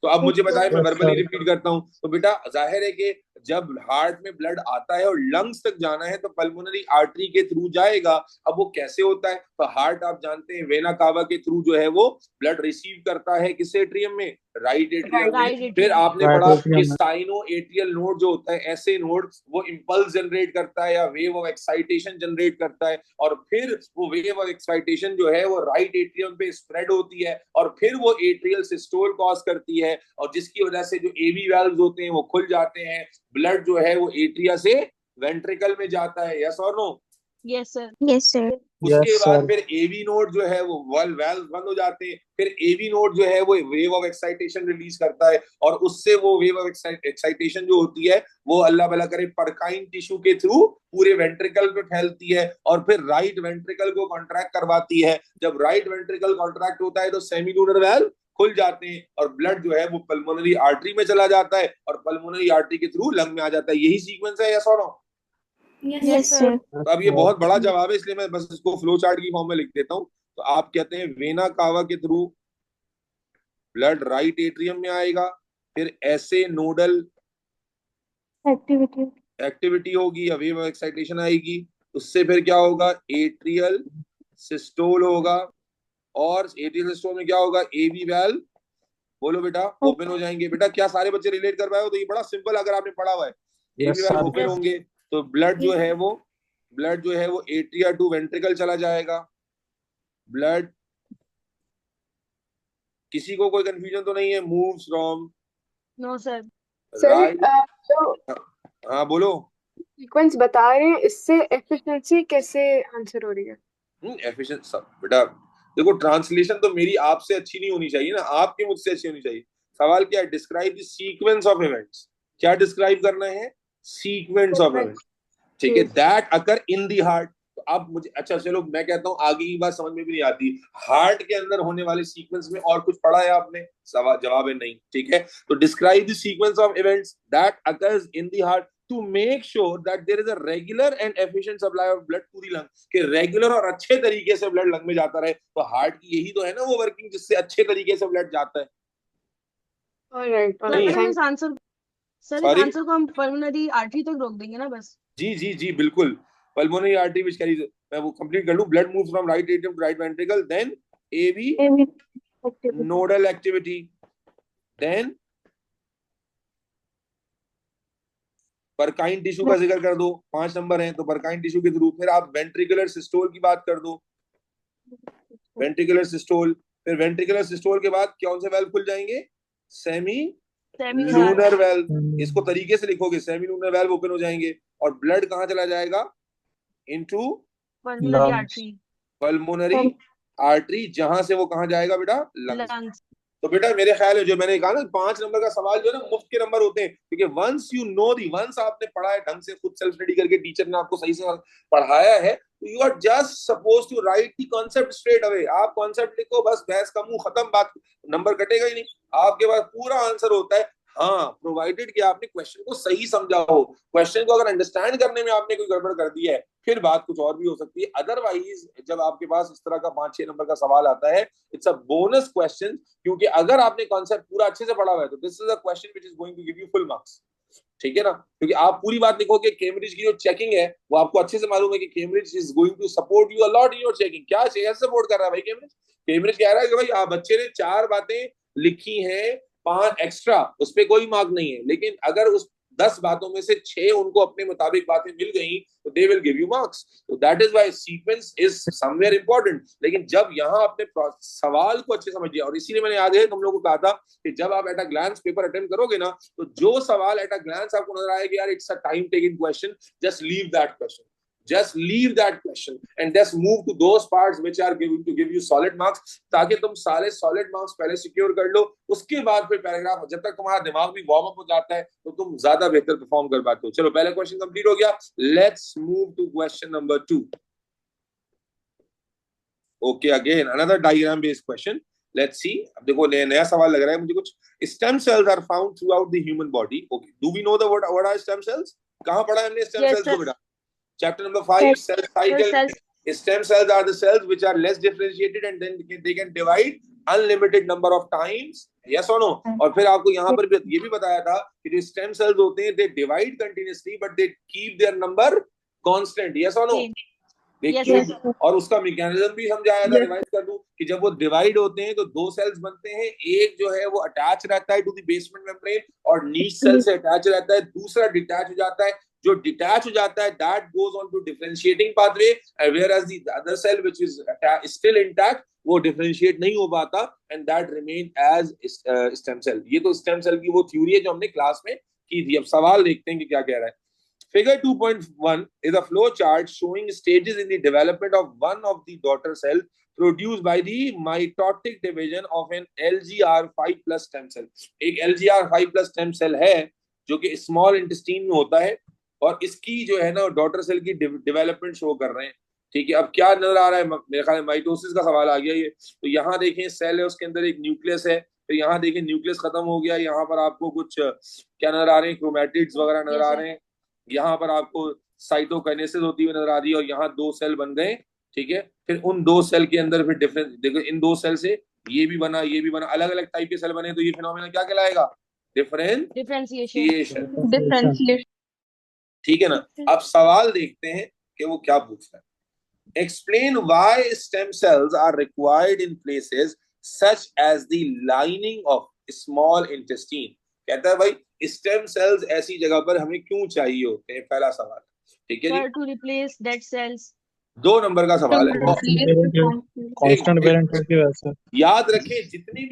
तो अब मुझे बताएं, मैं Yes, वर्बली sir. रिपीट करता हूं। तो बेटा जाहिर है कि जब हार्ट में ब्लड आता है और लंग्स तक जाना है तो पल्मोनरी आर्टरी के थ्रू जाएगा। अब वो कैसे होता है? तो हार्ट आप जानते हैं वेना कावा के थ्रू जो है वो ब्लड रिसीव करता है किस एट्रियम में? राइट एट्रियम में। फिर आपने Right पढ़ा atrium कि में। साइनो एट्रियल नोड जो होता है, ऐसे नोड वो इंपल्स जनरेट करता है या वेव ऑफ एक्साइटेशन जनरेट करता है, और फिर वो वेव ऑफ एक्साइटेशन जो है वो राइट एट्रियम पे स्प्रेड होती है और फिर वो एट्रियल सिस्टोल कॉज करती है, और जिसकी वजह से जो एवी वाल्व्स होते हैं वो खुल जाते हैं। ब्लड जो है वो एट्रिया से वेंट्रिकल में जाता है, यस और no? Yes sir. Yes, sir. उसके Yes, बाद sir. फिर एवी नोड जो है वो वाल्व बंद हो जाते हैं। फिर एवी नोड जो है वो वेव ऑफ एक्साइटेशन रिलीज करता है, और उससे वो वेव ऑफ एक्साइटेशन जो होती है वो अल्लाह भला करे परकाइन टिश्यू के थ्रू पूरे वेंट्रिकल पे फैलती है, और फिर राइट वेंट्रिकल को कॉन्ट्रैक्ट करवाती है। जब राइट वेंट्रिकल कॉन्ट्रैक्ट होता है तो सेमीलूनर वाल्व खुल जाते हैं और ब्लड जो है वो पल्मोनरी आर्टरी में चला जाता है और पल्मोनरी आर्टरी के थ्रू लंग में आ जाता है। यही सीक्वेंस है, यस और नो? Yes, sir. तो अब ये बहुत बड़ा जवाब है, इसलिए मैं बस इसको फ्लो चार्ट की फॉर्म में लिख देता हूँ। तो आप कहते हैं वेना कावा के थ्रू ब्लड राइट एट्रियम में आएगा, फिर ऐसे नोडल Activity. एक्टिविटी होगी या वेव एक्साइटेशन आएगी, उससे फिर क्या होगा? एट्रियल सिस्टोल होगा, और एट्रियल सिस्टोल में क्या होगा? एवी वाल्व, बोलो बेटा, ओपन हो जाएंगे। बेटा क्या सारे बच्चे रिलेट कर पाए हो? तो ये बड़ा सिंपल अगर आपने पढ़ा हुआ है। एवी Yes, वाल्व sir. ओपन होंगे तो ब्लड जो है वो एट्रिया टू वेंट्रिकल चला जाएगा। ब्लड, किसी को कोई कंफ्यूजन तो नहीं है? Moves from no sir. Sir right, जो हाँ बोलो। सीक्वेंस बता रहे हैं इससे एफिशिएंसी कैसे आंसर हो रही है? एफिशिएंट सब बेटा, देखो ट्रांसलेशन तो मेरी आपसे अच्छी नहीं होनी चाहिए ना, आपकी मुझसे अच्छी होनी चाहिए। सवाल क्या है? Describe the sequence of events. क्या डिस्क्राइब करना है? सीक्वेंस ऑफ इवेंट्स, ठीक है, that occur in the heart. तो अब मुझे अच्छा चलो मैं कहता हूँ आगे की बात समझ में भी नहीं आती। हार्ट के अंदर होने वाले सीक्वेंस में और कुछ पढ़ा है आपने? जवाब है नहीं, ठीक है। तो describe the sequence of events that occurs in the heart to make sure that there is a regular and efficient supply of blood to the lung, कि रेगुलर और अच्छे तरीके से ब्लड लंग में जाता रहे। तो हार्ट की यही तो है ना वो वर्किंग, जिससे अच्छे तरीके से ब्लड जाता है। ऑलराइट सर थैंक इस आंसर Sorry? को हम पल्मोनरी आर्टरी तक रोक देंगे ना बस? जी जी जी बिल्कुल। पल्मोनरी आर्टरी विच कैरीज, मैं वो कंप्लीट कर लूं। Blood moves from right atrium to right ventricle, then AV Activity. Nodal activity, then Purkinje tissue का जिक्र कर दो, 5 नंबर है तो परकाइन टिश्यू के थ्रू। फिर आप वेंट्रिकुलर सिस्टोल की बात कर दो, वेंट्रिकुलर सिस्टोल। फिर वेंट्रिकुलर सिस्टोल के बाद कौन से वेल्व खुल जाएंगे? Semi lunar valve. इसको तरीके से लिखोगे, सेमी लूनर वेल्व ओपन हो जाएंगे और ब्लड कहाँ चला जाएगा? Into pulmonary artery, pulmonary artery, जहां से वो कहाँ जाएगा बेटा? लंग्स। लंग्स। तो बेटा मेरे ख्याल है जो मैंने कहा ना 5 नंबर का सवाल जो है ना मुफ्त के नंबर होते हैं, क्योंकि once you know the, once आपने पढ़ा है ढंग से, खुद सेल्फ स्टडी करके टीचर ने आपको सही से पढ़ाया है, तो you are just suppose to write the concept straight away. आप कॉन्सेप्ट लिखो बस, बहस का मुंह खत्म, बात, नंबर कटेगा ही नहीं, आपके पास पूरा आंसर होता है। हाँ, प्रोवाइडेड कि आपने क्वेश्चन को सही समझा हो। क्वेश्चन को अगर अंडरस्टैंड करने में आपने कोई गड़बड़ कर दी है फिर बात कुछ और भी हो सकती है। अदरवाइज जब आपके पास इस तरह का 5-6 नंबर का सवाल आता है, इट्स अ बोनस क्वेश्चन, क्योंकि अगर आपने कॉन्सेप्ट पूरा अच्छे से पढ़ा हुआ है तो this is a question which is going to give you full marks. ठीक है ना? क्योंकि आप पूरी बात लिखोगे, कैम्ब्रिज की जो चेकिंग है वो आपको अच्छे से मालूम है कि Cambridge is going to support you a lot in your checking. क्या सपोर्ट कर रहा है भाई कैम्ब्रिज? कैम्ब्रिज कह रहा है कि भाई आप बच्चे ने 4 बातें लिखी हैं, 5 एक्स्ट्रा, उस पर कोई मार्क नहीं है, लेकिन अगर उस 10 बातों में से 6 उनको अपने मुताबिक बातें मिल गई तो they will give you marks. तो that is why sequence is somewhere important. लेकिन जब यहाँ आपने सवाल को अच्छे समझ लिया, और इसीलिए मैंने याद है तुम लोगों को कहा था कि जब आप at a glance paper attempt करोगे ना, तो जो सवाल एट अ ग्लांस आपको नजर आएगा यार it's a time taking question, just leave that question, just leave that question and just move to those parts which are going to give you solid marks, ताकि तुम सारे solid marks पहले सिक्योर कर लो। उसके बाद फिर पैराग्राफ, जब तक तुम्हारा दिमाग भी वार्म अप हो जाता है तो तुम ज्यादा बेहतर परफॉर्म कर पाते हो। चलो पहला क्वेश्चन कंप्लीट हो गया, let's move to question number 2। Okay, again another diagram based question, let's see. अब देखो नया सवाल लग रहा है मुझे कुछ। Stem cells are found throughout the human body. Okay, do we know the what are stem cells? कहां पढ़ा है हमने स्टेम सेल्स को बेटा? Chapter number 5, cell cycle. Stem cells are the cells which are less differentiated and then they can divide unlimited number of times. Yes or no? और फिर आपको यहाँ पर भी ये भी बताया था कि जो stem cells होते हैं they divide continuously but they keep their number constant. Yes or no? Yes. और उसका मैकेनिज्म भी समझाया था, रिवाइज कर दूं कि जब वो डिवाइड होते हैं तो 2 सेल्स बनते हैं, एक जो है वो अटैच रहता है टू द बेसमेंट मेम्ब्रेन और नीच सेल से अटैच रहता है, दूसरा डिटैच हो जाता है। जो डिटैच हो जाता है that goes on to differentiating pathway, whereas the other cell which is still intact वो डिफरेंशिएट नहीं हो पाता and that remain as stem cell। ये तो स्टेम सेल की वो थ्योरी है जो हमने क्लास में की थी। अब सवाल देखते हैं कि क्या कह रहा है। Figure 2.1 is a flow chart showing stages in the development of one of the daughter cell produced by the mitotic division of an LGR5 plus stem cell। एक LGR5 plus stem cell है जो कि स्मॉल इंटेस्टाइन में होता है और इसकी जो है ना डॉटर सेल की डेवलपमेंट शो कर रहे हैं। ठीक है, अब क्या नजर आ रहा है? मेरे ख्याल में माइटोसिस का सवाल आ गया ये। तो यहाँ देखें सेल है, उसके अंदर एक न्यूक्लियस है, फिर यहाँ देखें न्यूक्लियस खत्म हो गया, यहाँ पर आपको कुछ क्या नजर आ रहे हैं? क्रोमैटिड्स वगैरह नजर आ रहे हैं। यहाँ पर आपको साइटोकाइनेसिस होती हुई नजर आ रही है और यहाँ 2 सेल बन गए। ठीक है, फिर उन 2 सेल के अंदर फिर डिफरेंस देखो, इन 2 सेल से ये भी बना, ये भी बना, अलग अलग टाइप के सेल बने, तो ये फिनोमेना क्या कहलाएगा? डिफरेंशिएशन। ठीक है ना? अब सवाल देखते हैं कि वो क्या पूछ रहा है। Explain why stem cells are required in places such as the lining of small intestine. कहता है भाई स्टेम सेल्स ऐसी जगह पर हमें क्यों चाहिए होते हैं? पहला सवाल। ठीक है जी, to replace dead cells. 2 number का सवाल है। कांस्टेंट वेरिएंट की वजह से याद रखें जितनी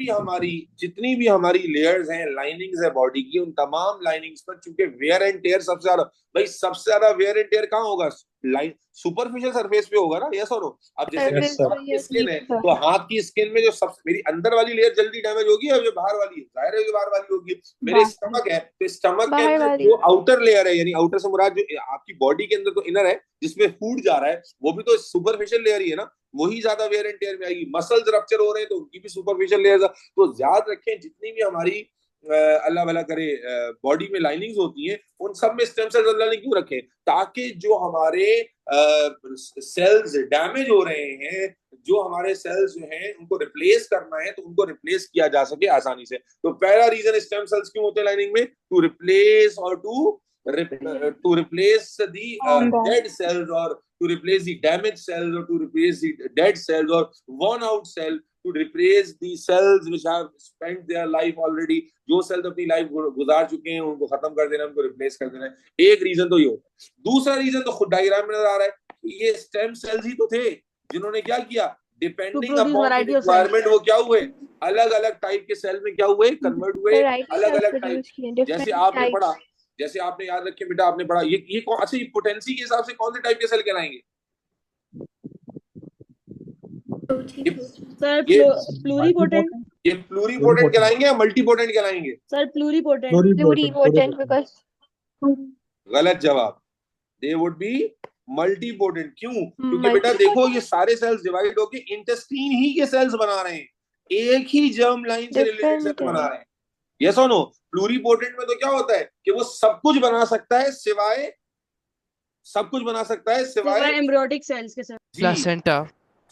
भी हमारी लेयर्स हैं, लाइनिंग्स है बॉडी की, उन तमाम लाइनिंग्स पर चूंकि वेयर एंड टेयर सबसे ज्यादा, भाई सबसे ज्यादा वेयर एंड टेयर कहाँ होगा? लाइन सुपरफिशियल सरफेस पे होगा ना। यस और नो? अब जैसे मेरी हाथ की स्किन है तो हाथ की स्किन में जो सबसे मेरी अंदर वाली लेयर जल्दी डैमेज होगी और जो बाहर वाली है जाहिर है जो बाहर वाली होगी। मेरे स्टमक है तो स्टमक के अंदर जो आउटर लेयर है, यानी आउटर से मुराद जो आपकी बॉडी के अंदर तो इनर है जिसमें फूड जा रहा है, वो भी तो सुपरफिशियल लेयर ही है ना, वही ज्यादा वेयर एंड टेयर में आएगी। मसल्स रप्चर हो रहे हैं तो उनकी भी सुपरफिशियल लेयर। तो याद रखें जितनी भी हमारी अल्लाह भला करे बॉडी में लाइनिंग्स होती हैं उन सब में स्टेम सेल्स अल्लाह ने क्यों रखे? ताकि जो हमारे सेल्स डैमेज हो रहे हैं, जो हमारे सेल्स जो हैं उनको रिप्लेस करना है तो उनको रिप्लेस किया जा सके आसानी से। तो पहला रीजन स्टेम सेल्स क्यों होते हैं लाइनिंग में? टू रिप्लेस और to replace the dead cells or to replace the damaged cells or to replace the dead cells or worn out cell to replace the cells which have spent their life already. जो सेल्स अपनी लाइफ गुजार चुके हैं उनको खत्म कर देना, उनको रिप्लेस कर देना। एक रीजन तो ये होता है। दूसरा रीजन तो खुद डायग्राम में नजर आ रहा है, ये स्टेम सेल्स ही तो थे जिन्होंने क्या किया, डिपेंडिंग अपॉन द रिक्वायरमेंट वो क्या हुए, अलग अलग टाइप के सेल में क्या हुए, कन्वर्ट हुए अलग अलग टाइप। जैसे आपने पढ़ा, जैसे आपने याद रखे बेटा, आपने पढ़ा ये अच्छा, ये पोटेंसी के हिसाब से कौन से टाइप के सेल कहलाएंगे? सर प्लूरीपोटेंट, ये प्लूरीपोटेंट कहलाएंगे या मल्टीपोटेंट कहलाएंगे? Sir pluripotent. Pluripotent because गलत जवाब, दे वुड बी मल्टीपोटेंट। क्यों? क्योंकि बेटा देखो ये सारे सेल्स डिवाइड होके इंटेस्टीन ही के सेल्स बना रहे हैं, एक ही जर्म लाइन से रिलेटेड सेल बना रहे हैं। यस और नो? प्लूरीपोटेंट में तो क्या होता है कि वो सब कुछ बना सकता है सिवाय, सब कुछ बना सकता है सिवाय एम्ब्रियोटिक सेल्स के सर। प्लासेंटा।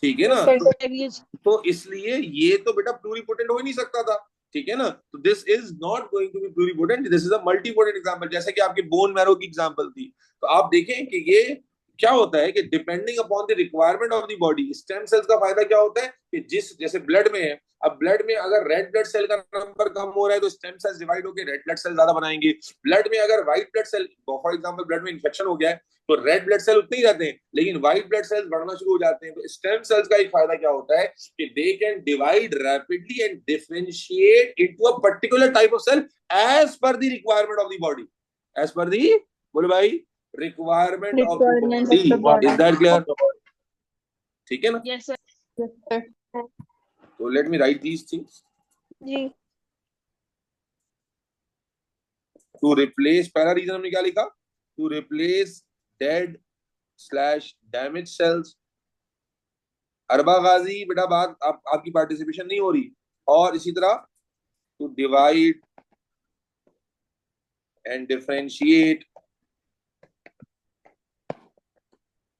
ठीक है ना? Placenta। तो इसलिए ये तो बेटा प्लूरीपोटेंट हो ही नहीं सकता था, ठीक है ना? तो this is not going to be pluripotent, this is a multipotent example. जैसे कि आपके बोन मैरो की एग्जांपल थी, तो आप देखें कि ये क्या होता है कि depending upon the requirement of the body, stem cells का फायदा क्या होता है कि जिस, जैसे ब्लड में है, अब ब्लड में अगर रेड ब्लड सेल का नंबर कम हो रहा है तो स्टेम सेल्स डिवाइड होकर रेड ब्लड सेल ज्यादा बनाएंगे। ब्लड में अगर white blood cell, for example blood में इन्फेक्शन हो गया है तो रेड ब्लड सेल उतने ही रहते हैं, लेकिन व्हाइट ब्लड सेल्स बढ़ना शुरू हो जाते हैं। तो स्टेम सेल्स का एक फायदा क्या होता है कि they can divide rapidly and differentiate into a particular type of cell as per the requirement of the body, as per the, बोलो भाई, requirement of the body. Is that clear? ठीक है ना? Yes sir. Yes, sir. तो let me write these things. जी टू रिप्लेस, पहला रीजन हमने क्या लिखा, to replace dead slash damage cells. Arba Ghazi बेटा बात आपकी पार्टिसिपेशन नहीं हो रही। और इसी तरह to divide and differentiate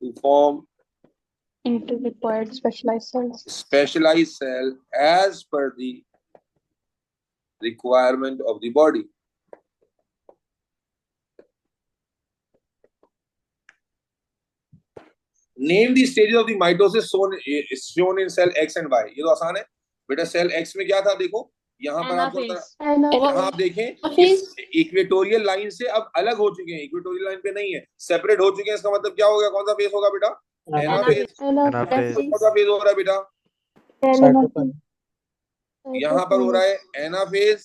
to form Into required specialized cells. specialized cell as per the requirement of the body. Name the stages of the mitosis shown in cell X and Y. ये तो आसान है बेटा। सेल X में क्या था देखो, यहाँ पर आप यहाँ आप देखें इक्वेटोरियल लाइन से अब अलग हो चुके हैं, इक्वेटोरियल लाइन पे नहीं है, सेपरेट हो चुके हैं। इसका मतलब क्या होगा, कौन सा फेज होगा बेटा? एनाफेज। कौन सा फेज हो रहा है बेटा? यहाँ पर हो रहा है एनाफेज,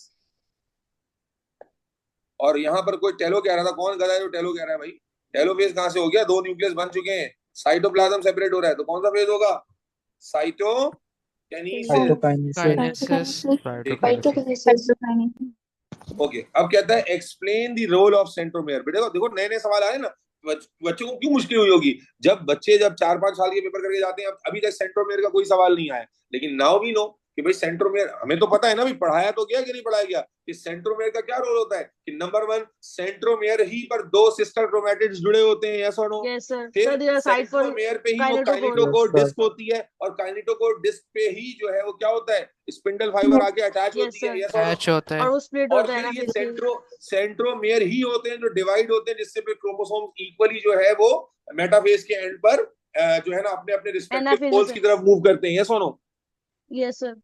और यहाँ पर कोई टेलो कह रहा था, कौन गधा है जो टेलो कह रहा है भाई? टेलोफेज कहाँ से हो गया? दो न्यूक्लियस बन चुके हैं, साइटोप्लाज्म सेपरेट हो रहा है, तो कौन सा फेज होगा? ओके। अब कहता है explain the role of centromere. बेटा देखो नए नए सवाल आए ना, बच्चों को क्यों मुश्किल हुई होगी जब बच्चे 4-5 साल के पेपर करके जाते हैं। अभी तक सेंट्रोमेयर का कोई सवाल नहीं आया, लेकिन नाउ वी नो कि भाई सेंट्रोमेयर, हमें तो पता है ना, भी पढ़ाया तो गया कि नहीं पढ़ाया गया कि सेंट्रोमेयर का क्या रोल होता है कि नंबर 1 सेंट्रोमेयर ही पर 2 सिस्टर क्रोमैटिड्स जुड़े होते हैं। यस और नो? Yes sir. फिर सेंट्रोमेयर पे ही वो काइनेटोकोर डिस्क होती है, और काइनेटोकोर डिस्क पे ही जो है वो क्या होता है, स्पिंडल फाइबर आके अटैच होती है। यस होता है। और उस प्लेट और होता है फिर ना, ये सेंट्रोमेयर ही होते हैं जो डिवाइड होते हैं, जिससे फिर क्रोमोसोम इक्वली जो है वो मेटाफेज के एंड पर जो है ना अपने अपने रिस्पेक्टिव पोल्स की तरफ मूव करते हैं। यस और no? Yes sir.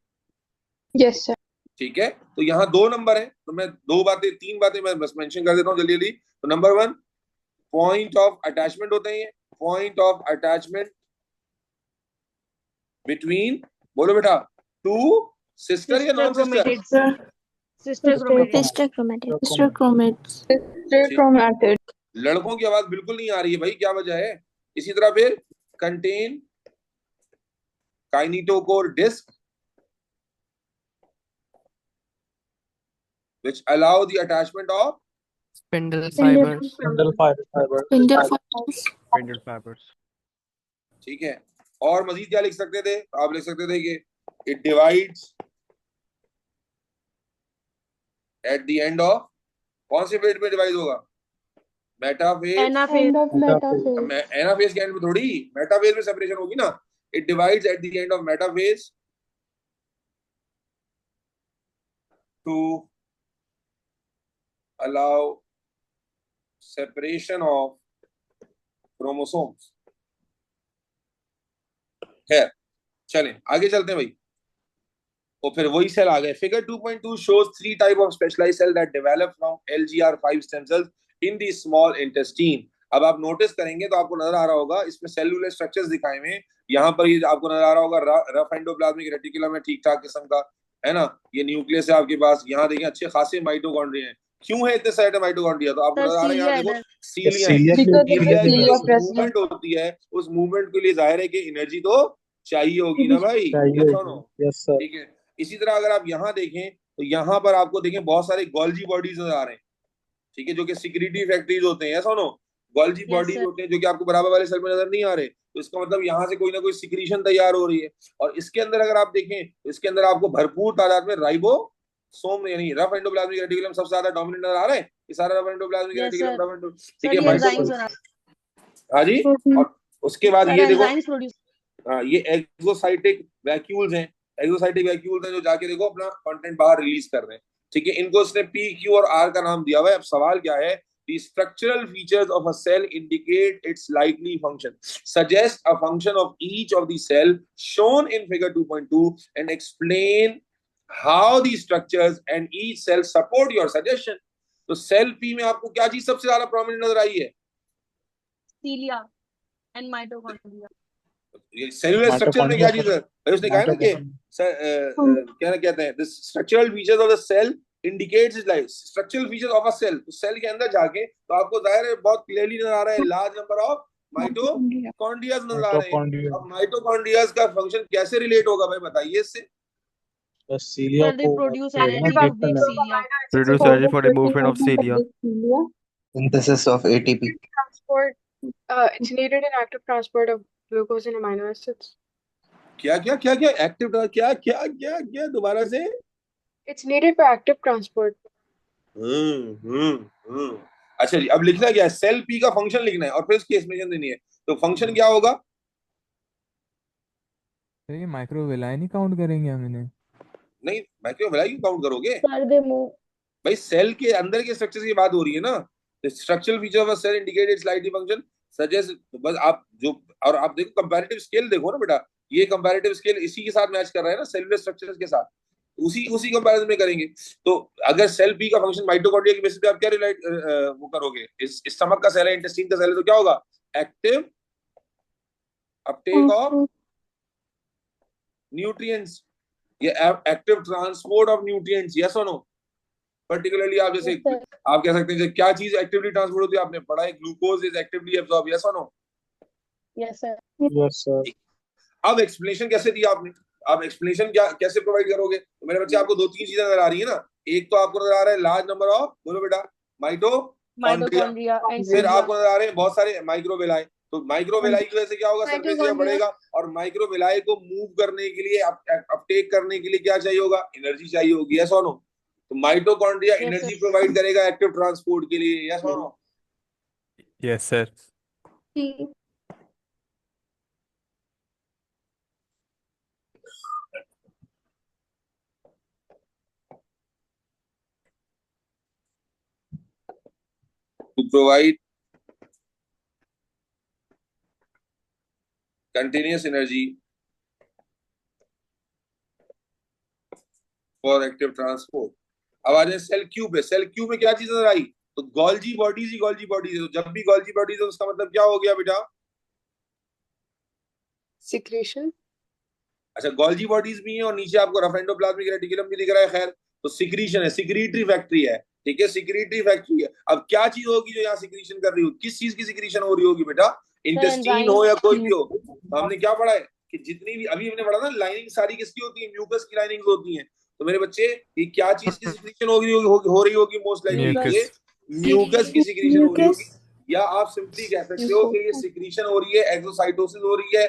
Yes, sir. ठीक है, तो यहाँ 2 नंबर है, तो मैं 3 बातें मैं बस मेंशन कर देता हूँ जल्दी जल्दी। तो नंबर 1 पॉइंट ऑफ अटैचमेंट होते हैं, पॉइंट ऑफ अटैचमेंट बिटवीन, बोलो बेटा, 2 सिस्टर या नॉन सिस्टर? Sister Chromatid. लड़कों की आवाज बिल्कुल नहीं आ रही है भाई, क्या वजह है? इसी तरह फिर contain kinetochore disc which allow the attachment of Spindle fibers. Spindle fibers. ठीक है। और मजीद क्या लिख सकते थे? आप लिख सकते थे कि it divides at the end of, कौन से फेज में डिवाइड होगा? मेटाफेज। एनाफेज के एंड में थोड़ी, मेटाफेज में सेपरेशन होगी ना। it divides at the end of metaphase to allow separation of chromosomes है। चलें आगे चलते हैं भाई। और फिर वही सेल आ गए। Figure 2.2 shows 3 type of specialised cell that develop from LGR5 stem cells in the small intestine. अब आप नोटिस करेंगे तो आपको नजर आ रहा होगा इसमें सेलुलर स्ट्रक्चर्स दिखाए हुए हैं। यहाँ पर ये आपको नजर आ रहा होगा रफ एंडोप्लाज्मिक रेटिकुलम है, ठीक ठाक किस्म का, है ना। ये न्यूक्लियस है आपके पास। यहाँ देखिए अच्छे खासे माइटोकॉन्ड्रिया हैं। क्यों है इतने सारे माइटोकॉन्ड्रिया? तो आपको सर नजर आ रहा है सीलिया यहाँ देखो इधर। सीलिया है। सीलिया Because of the सीलिया की cilia जो present. मूवमेंट होती है उस मूवमेंट के लिए जाहिर है कि एनर्जी तो चाहिए होगी ना भाई, चाहिए यस और होगी। नो। Yes sir. ठीक है। इसी तरह अगर आप यहाँ देखें तो यहाँ पर आपको देखें बहुत सारे गोल्जी बॉडीज नजर आ रहे हैं, ठीक है, जो कि सिक्रीटरी फैक्ट्रीज होते हैं, ऐसा no. Golgi yes bodies sir. होते हैं जो कि आपको बराबर वाले सेल में नजर नहीं आ रहे। तो इसका मतलब यहाँ से कोई ना कोई सिक्रीशन तैयार हो रही है। और इसके अंदर अगर आप देखें तो इसके अंदर आपको भरपूर तादाद में राइबोसोम यानी रफ एंडोप्लाज्मिक रेटिकुलम सबसे ज्यादा डोमिनेंट नजर आ रहा है। ये सारा rough endoplasmic yes reticulum sir. Rough endo, ठीक सर है, ये एंजाइम्स माइटोकॉन्ड्रिया। बना। हाँ जी। और उसके बाद सर ये देखो, एंजाइम्स प्रोड्यूस। हाँ, ये एक्सोसाइटिक वैक्यूल्स हैं। एक्सोसाइटिक वैक्यूल्स हैं जो जाके देखो अपना कंटेंट बाहर रिलीज कर रहे हैं, ठीक है। इनको उसने पी, क्यू और आर का नाम दिया हुआ है। अब सवाल क्या है? The structural features of a cell indicate its likely function. Suggest a function of each of the cell shown in figure 2.2 and explain how these structures and each cell support your suggestion. तो सेल पी में आपको क्या चीज सबसे ज्यादा प्रोमिनेंट नजर आई है? Cilia and mitochondria. ये सेलुलर स्ट्रक्चर में क्या चीज है भाई? उसने कहा ना कि क्या कहते हैं, the structural features of the cell indicates its life. Structural features of a cell, तो सेल के अंदर जाके तो आपको जाहिर है बहुत क्लियरली नजर आ रहा है लार्ज नंबर ऑफ माइटोकॉन्ड्रियाज नजर आ रहे हैं। माइटोकॉन्ड्रिया। अब माइटोकॉन्ड्रियाज का फंक्शन कैसे रिलेट होगा भाई, बताइए इससे। बस सीलिया सर दे को प्रोड्यूस जो है ना एनर्जी ब्रेक टू करने मेक में। सीलिया। Produce energy for the movement of cilia. Synthesis of ATP. Transport, it's needed in active transport of glucose and amino acids. क्या क्या क्या क्या एक्टिव क्या क्या क्या क्या दोबारा से? It's needed for active transport. अच्छा जी, अब लिखना क्या है? सेल पी का फंक्शन लिखना है और फिर उसकी एक्सप्लेनेशन देनी है। तो फंक्शन क्या होगा? तो ये माइक्रोविलाई नहीं काउंट करेंगे हम इन्हें? नहीं, माइक्रोविलाई क्यों काउंट करोगे सर दे मूव। भाई? सेल के अंदर के स्ट्रक्चर की बात हो रही है ना। Structural feature of a cell indicate its lightly function suggest. बस आप जो, और आप देखो कंपैरेटिव स्केल देखो ना बेटा, ये कंपैरेटिव स्केल इसी के साथ मैच कर रहा है ना, सेलुलर स्ट्रक्चर्स के साथ। उसी उसी कंपैरिजन में करेंगे। तो अगर सेल बी का फंक्शन माइटोकॉन्ड्रिया की बेसिस पे आप क्या रिलेट वो करोगे? इस स्टमक का सेल है, इंटेस्टाइन का सेल है, तो क्या होगा? एक्टिव अपटेक ऑफ न्यूट्रिएंट्स, ये active transport of nutrients, yes और नो। पर्टिकुलरली आप जैसे आप कह सकते हैं क्या चीज एक्टिवली ट्रांसपोर्ट होती है, आपने पढ़ा है glucose is actively absorb, yes और no. Yes sir. Yes sir. अब एक्सप्लेनेशन कैसे दिया आपने? आप एक्सप्लेनेशन क्या कैसे प्रोवाइड करोगे? तो मेरे बच्चे आपको दो तीन चीजें नजर आ रही है ना। एक तो आपको नजर आ रहा है लार्ज नंबर ऑफ, बोलो बेटा, माइटोकॉन्ड्रिया। फिर आपको नजर आ रहे हैं बहुत सारे माइक्रोविलाई। तो माइक्रोविलाई की वजह से क्या होगा? सरफेस एरिया बढ़ेगा। और माइक्रोविलाई को मूव करने के लिए, अपटेक करने के लिए क्या चाहिए होगा? एनर्जी चाहिए होगी, यस और नो। तो माइटोकॉन्ड्रिया एनर्जी प्रोवाइड करेगा एक्टिव ट्रांसपोर्ट के लिए, यस और no. Yes, sir. To provide continuous energy for active transport. अब आ जाए सेल क्यू पे। सेल क्यू में क्या चीज नजर आई? तो गोल्जी बॉडीज ही गोल्जी बॉडीज है। तो जब भी गोल्जी बॉडीज है उसका मतलब क्या हो गया बेटा? Secretion. अच्छा, गोल्जी बॉडीज भी है और नीचे आपको रफ एंडोप्लाज्मिक रेटिकुलम भी दिख रहा है। खैर, तो सिक्रीशन है, सिक्रीटरी फैक्ट्री है, ठीक है, सिक्रीटरी फैक्ट्री है। अब क्या चीज होगी जो यहाँ सिक्रीशन कर रही हो? किस चीज की सिक्रीशन हो रही होगी बेटा? इंटेस्टीन हो या कोई भी हो। तो हमने क्या पढ़ा है कि जितनी भी अभी हमने पढ़ा ना, लाइनिंग सारी किसकी होती है? म्यूकस की लाइनिंग होती है। तो मेरे बच्चे, ये क्या चीज की सिक्रीशन हो रही होगी? मोस्ट लाइकली ये म्यूकस की सिक्रीशन हो रही होगी। या आप सिंपली कह सकते हो कि ये सिक्रीशन हो रही है, एक्सोसाइटोसिस हो रही है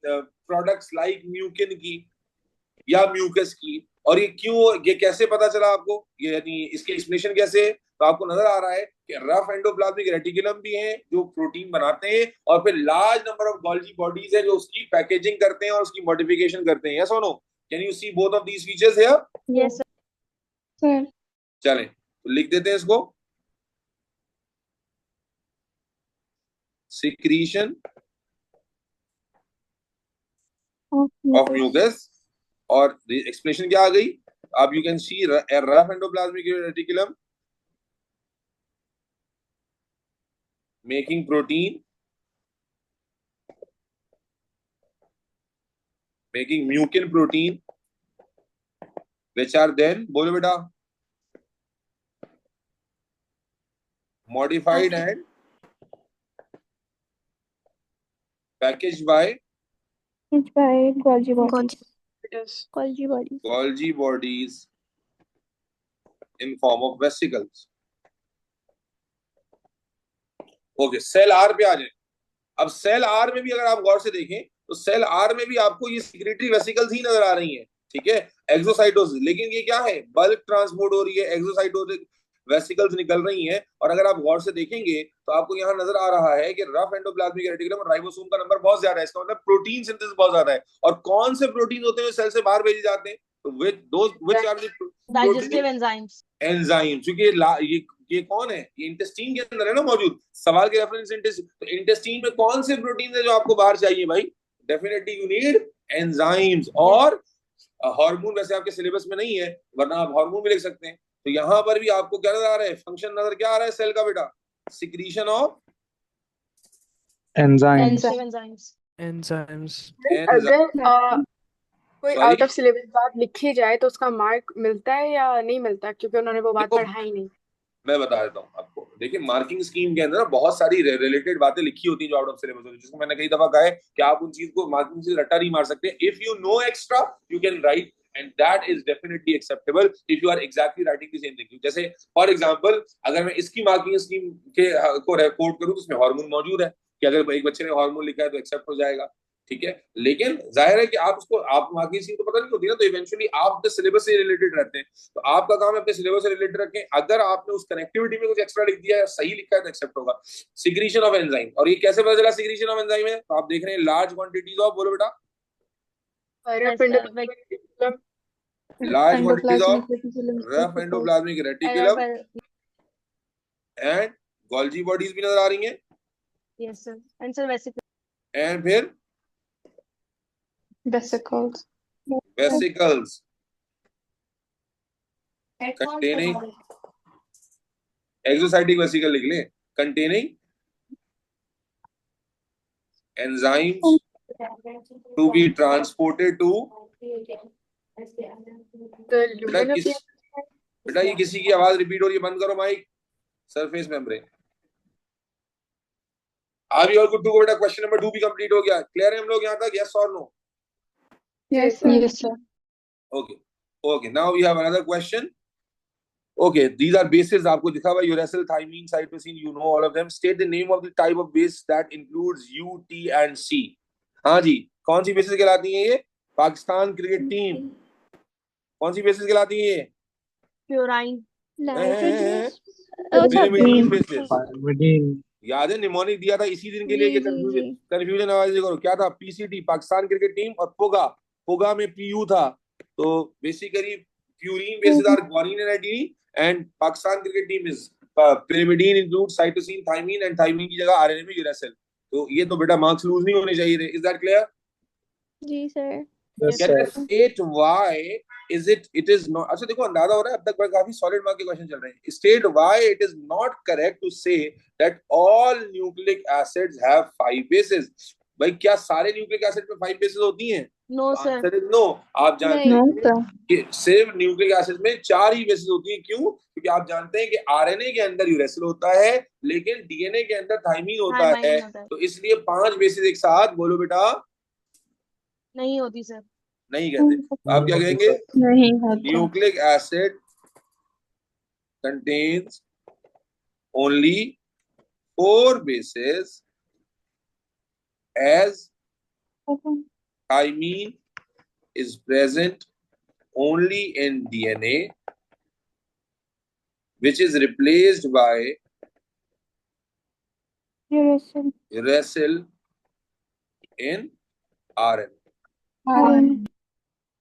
प्रोडक्ट्स लाइक म्यूकिन की या म्यूकस की। और ये क्यों, ये कैसे पता चला आपको? ये यानी इसकी एक्सप्लेनेशन कैसे है? तो आपको नजर आ रहा है कि रफ एंडोप्लाज्मिक रेटिकुलम भी है जो प्रोटीन बनाते हैं, और फिर large number of Golgi bodies है जो उसकी पैकेजिंग करते हैं और उसकी मॉडिफिकेशन करते हैं, यस और no. Can you see both of these features here? Yes sir. चलें तो लिख देते हैं इसको। सिक्रीशन of mucus और एक्सप्लेनेशन क्या आ गई? अब you can see rough endoplasmic reticulum making protein, making mucin protein, which are then, बोलो बेटा, modified and packaged by Golgi body. Golgi body. Golgi bodies in form of vesicles. Okay, cell R पे आ जाए। अब सेल आर में भी अगर आप गौर से देखें तो सेल आर में भी आपको ये सिक्रेटरी वेसिकल्स ही नजर आ रही हैं, ठीक है, एक्सोसाइटोसिस। लेकिन ये क्या है? बल्क ट्रांसपोर्ट हो रही है, एक्सोसाइटोसिस वेसिकल्स निकल रही हैं। और अगर आप गौर से देखेंगे तो आपको यहाँ नजर आ रहा है कि रफ एंडोप्लाज्मिक रेटिकुलम और राइबोसोम का नंबर बहुत ज्यादा है। इसका मतलब प्रोटीन सिंथेसिस बहुत ज्यादा है। और कौन से प्रोटीन होते हैं सेल से बाहर भेजे जाते हैं? तो which are the Digestive enzymes. Enzyme, क्योंकि ये कौन है? ये इंटेस्टीन के अंदर है ना मौजूद। सवाल के रेफरेंस इंटेस्टीन, तो इंटेस्टीन में कौन से प्रोटीन है जो आपको बाहर चाहिए भाई? Definitely you need enzymes. और हार्मोन वैसे आपके सिलेबस में नहीं है, वरना आप हार्मोन भी लिख सकते हैं। तो यहाँ पर भी आपको क्या नजर आ रहा है? फंक्शन नजर क्या आ रहा है सेल का बेटा? Secretion of enzymes. Enzymes. Enzymes. अगर कोई Sorry? आउट ऑफ सिलेबस बात लिखी जाए तो उसका मार्क मिलता है या नहीं मिलता, क्योंकि उन्होंने वो बात देखो, पढ़ा ही नहीं। मैं बता देता हूँ आपको। देखिए, मार्किंग स्कीम के अंदर ना बहुत सारी रिलेटेड बातें लिखी होती हैं जो आउट ऑफ सिलेबस होती है, जिसको मैंने कई दफा कहा है कि आप उन चीज को मार्किंग से रट्टा नहीं मार सकते। If you know extra you can write and that is definitely acceptable if you are exactly writing the same thing. जैसे फॉर एग्जांपल, अगर मैं इसकी मार्किंग स्कीम के को रिपोर्ट करूँ तो उसमें हार्मोन मौजूद है कि अगर एक बच्चे ने हार्मोन लिखा है तो एक्सेप्ट हो जाएगा, ठीक है। लेकिन जाहिर है कि आप उसको आप मार्किंग स्कीम तो पता नहीं होती ना, तो इवेंचुअली आप अपने सिलेबस से रिलेटेड रहते हैं। तो आपका काम है अपने सिलेबस से रिलेटेड रखें। अगर आपने उस कनेक्टिविटी में कुछ एक्स्ट्रा लिख दिया है, सही लिखा है, तो एक्सेप्ट होगा। सिक्रीशन ऑफ एंजाइम, और ये कैसे पता चला सिक्रीशन ऑफ एंजाइम है? तो आप देख रहे हैं लार्ज क्वांटिटीज ऑफ, बोलो बेटा, rough endoplasmic reticulum, large quantities of Endoplasmic reticulum rough endoplasmic reticulum and Golgi bodies भी नजर आ रही हैं। Yes, sir. And sir, vesicles. And फिर vesicles. वेसिकल्स containing एक्सोसाइटिक वेसिकल लिख लें, containing enzymes to be transported to बेटा ये किसी की आवाज रिपीट हो रही है, बंद करो mic. Surface membrane. Are you all good to go बेटा? क्वेश्चन नंबर 2 भी कंप्लीट हो गया। क्लियर है हम लोग यहाँ तक? यस और no? Yes, sir. Okay, now we have another question. Okay, these are bases आपको दिखा हुआ है, uracil, thymine, cytosine, you know all of them. State the name of the type of base that includes U, T and C. हाँ जी, कौन सी बेसिस कहलाती हैं ये? पाकिस्तान क्रिकेट टीम कौन सी बेसिस कहलाती है ये? Purine. याद है निमोनिक दिया था इसी दिन के लिए कि कंफ्यूजन आवाज करो। क्या था? पीसीटी पाकिस्तान क्रिकेट टीम और पोगा में पीयू था। तो basically purine bases are guanine and adenine and Pakistan cricket team is pyrimidine includes cytosine, thymine and thymine की जगह आरएनए में uracil। तो ये तो बेटा मार्क्स लूज नहीं होने चाहिए थे। Is that clear? जी sir. Can I state why is it is not? अच्छा देखो, अंदाजा हो रहा है अब तक काफी सॉलिड मार्क के क्वेश्चन चल रहे हैं। State why it is not correct to say that all nucleic acids have 5 bases। भाई क्या सारे न्यूक्लिक एसिड में 5 बेसेस होती हैं? No, sir. Answer is no. आप जानते हैं कि सिर्फ न्यूक्लिक एसिड में 4 ही बेसेस होती हैं। क्यों? क्योंकि आप जानते हैं कि आरएनए के अंदर यूरेसिल होता है लेकिन डीएनए के अंदर थाइमीन होता है। तो इसलिए 5 बेसेस एक साथ, बोलो बेटा, नहीं होती सर। नहीं कहते। आप क्या कहेंगे? नहीं होता। Nucleic acid contains only 4 bases as thymine is present only in DNA which is replaced by uracil in RNA।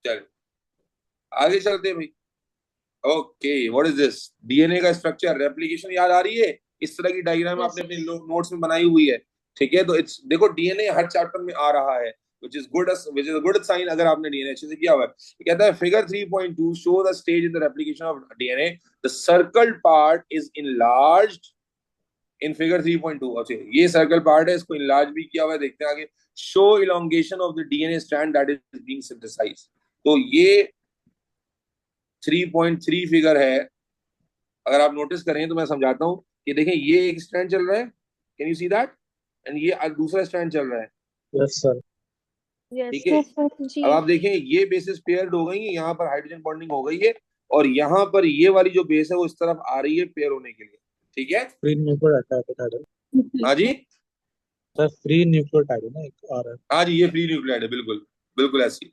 चल आगे चलते हैं भाई। Okay, what is this? DNA का स्ट्रक्चर, रेप्लिकेशन याद आ रही है? इस तरह की डायग्राम आपने अपने नोट्स में बनाई हुई है, ठीक है। तो इट्स देखो डीएनए हर चैप्टर में आ रहा है। which is a good sign अगर आपने डीएनए अच्छे से किया हुआ है। कहता है figure 3.2 show the stage in the replication of DNA. The circled part is enlarged in figure 3.2. अच्छा, ये सर्कल पार्ट है, इसको enlarge भी किया हुआ है। देखते हैं आगे, show elongation of the DNA strand that is being synthesized. तो ये 3.3 फिगर है। अगर आप नोटिस करें तो मैं समझाता हूँ कि देखें, ये एक स्ट्रैंड चल रहा है, can you see that, and ये दूसरा स्ट्रैंड चल रहा है। Yes sir. Yes. ठीक है, Yes, sir. जी अब आप देखें ये बेसिस पेयर्ड हो गई है, यहाँ पर हाइड्रोजन बॉन्डिंग हो गई है, और यहाँ पर ये वाली जो बेस है वो इस तरफ आ रही है पेयर होने के लिए। ठीक है, फ्री न्यूक्लियोटाइड है। हाँ जी, सर फ्री न्यूक्लियोटाइड है ना, एक आ रहा है। हाँ जी, ये फ्री न्यूक्लियोटाइड है, बिल्कुल बिल्कुल ऐसी।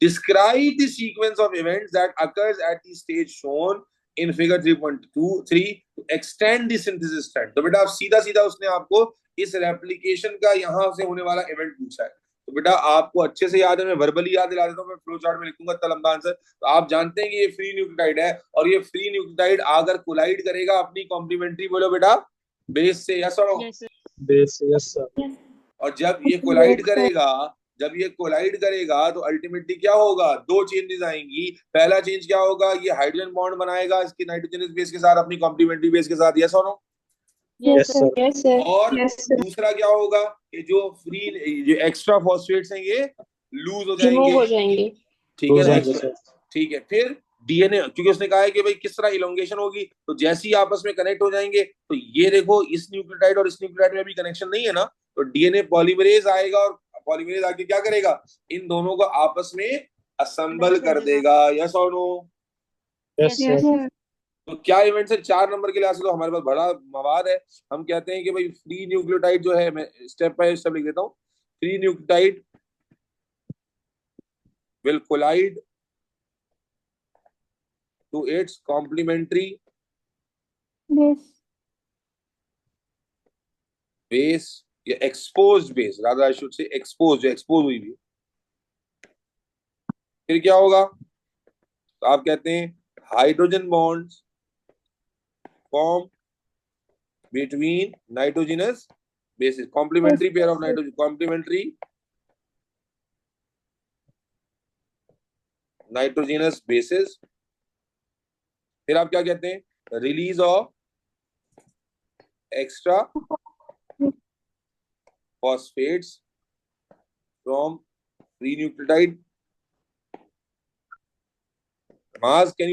Describe the sequence of events that occurs at the stage shown in figure 3.23 to extend the synthesis strand. तो बेटा आप सीधा सीधा उसने आपको इस रेप्लिकेशन का यहाँ से होने वाला इवेंट पूछा है। तो बेटा आपको अच्छे से याद है, मैं वर्बली याद दिला देता हूँ, मैं फ्लो चार्ट में लिखूंगा इतना लंबा आंसर। तो आप जानते हैं कि ये फ्री न्यूक्लियोटाइड है, और ये फ्री न्यूक्लियोटाइड अगर कोलाइड करेगा अपनी कॉम्प्लीमेंट्री, बोलो बेटा, बेस से, यस और no? Yes, sir. Base, yes sir. और जब ये कोलाइड करेगा, जब ये कोलाइड करेगा तो अल्टीमेटली क्या होगा, दो चेंजेस आएंगी। पहला चेंज क्या होगा, ये हाइड्रोजन बॉन्ड बनाएगा इसकी नाइट्रोजनस बेस के साथ, अपनी कॉम्प्लीमेंट्री बेस के साथ, यस और no? Yes, sir. Yes, sir. और Yes, sir. दूसरा क्या होगा, ये जो जो एक्स्ट्रा फॉस्फेट्स हैं ये लूज हो रिमूव हो जाएंगे। जाएंगे। ठीक है हो ना, जाएंगे सर। ठीक है। फिर डीएनए, क्योंकि उसने कहा है कि भाई किस तरह इलोंगेशन होगी, तो जैसे ही आपस में कनेक्ट हो जाएंगे, तो ये देखो इस न्यूक्लियोटाइड और इस न्यूक्लियोटाइड में भी कनेक्शन नहीं है ना, तो डीएनए पॉलीमरेज आएगा, और पॉलीमरेज आके क्या करेगा, इन दोनों को आपस में असेंबल Attach कर कर देगा। देगा, यस और no? Yes Yes, sir. sir. तो क्या इवेंट्स है 4 नंबर के लिए, तो हमारे पास बड़ा मवाद है। हम कहते हैं कि भाई फ्री न्यूक्लियोटाइड जो है, मैं स्टेप बाय स्टेप लिख देता हूँ। Free nucleotide will collide to its complementary Yes. base या exposed base, rather I should say exposed, जो expose हुई भी। फिर क्या होगा, तो आप कहते हैं hydrogen bonds form between nitrogenous bases, complementary pair of nitrogen, complementary nitrogenous bases। फिर आप क्या कहते हैं, release of extra phosphates from free nucleotide. Maz, can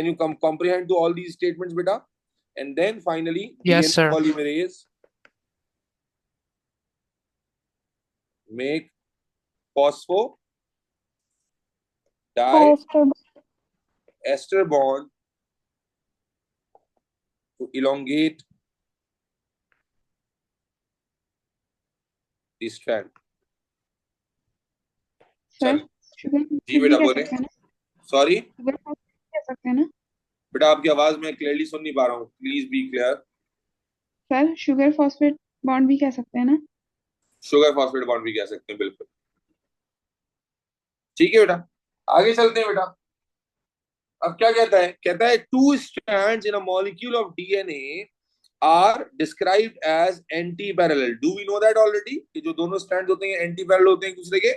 you comprehend to all these statements, beta? And then finally, Yes, DNA sir. polymerase make phospho ester bond to elongate the strand. Sir चल शुगर जी बेटा कह बोले, सकते हैं ना, सॉरी शुगर कह सकते हैं ना बेटा, आपकी आवाज मैं क्लियरली सुन नहीं पा रहा हूँ, please be clear. Sir, sugar phosphate bond भी कह सकते हैं ना। शुगर फॉस्फेट बॉन्ड भी कह सकते हैं, बिल्कुल ठीक है बेटा। आगे चलते हैं बेटा। अब क्या कहता है, कहता है two strands in a molecule of DNA are described as anti parallel. Do we know that already कि जो दोनों स्ट्रैंड्स होते हैं एंटी पैरेलल होते हैं एक दूसरे के।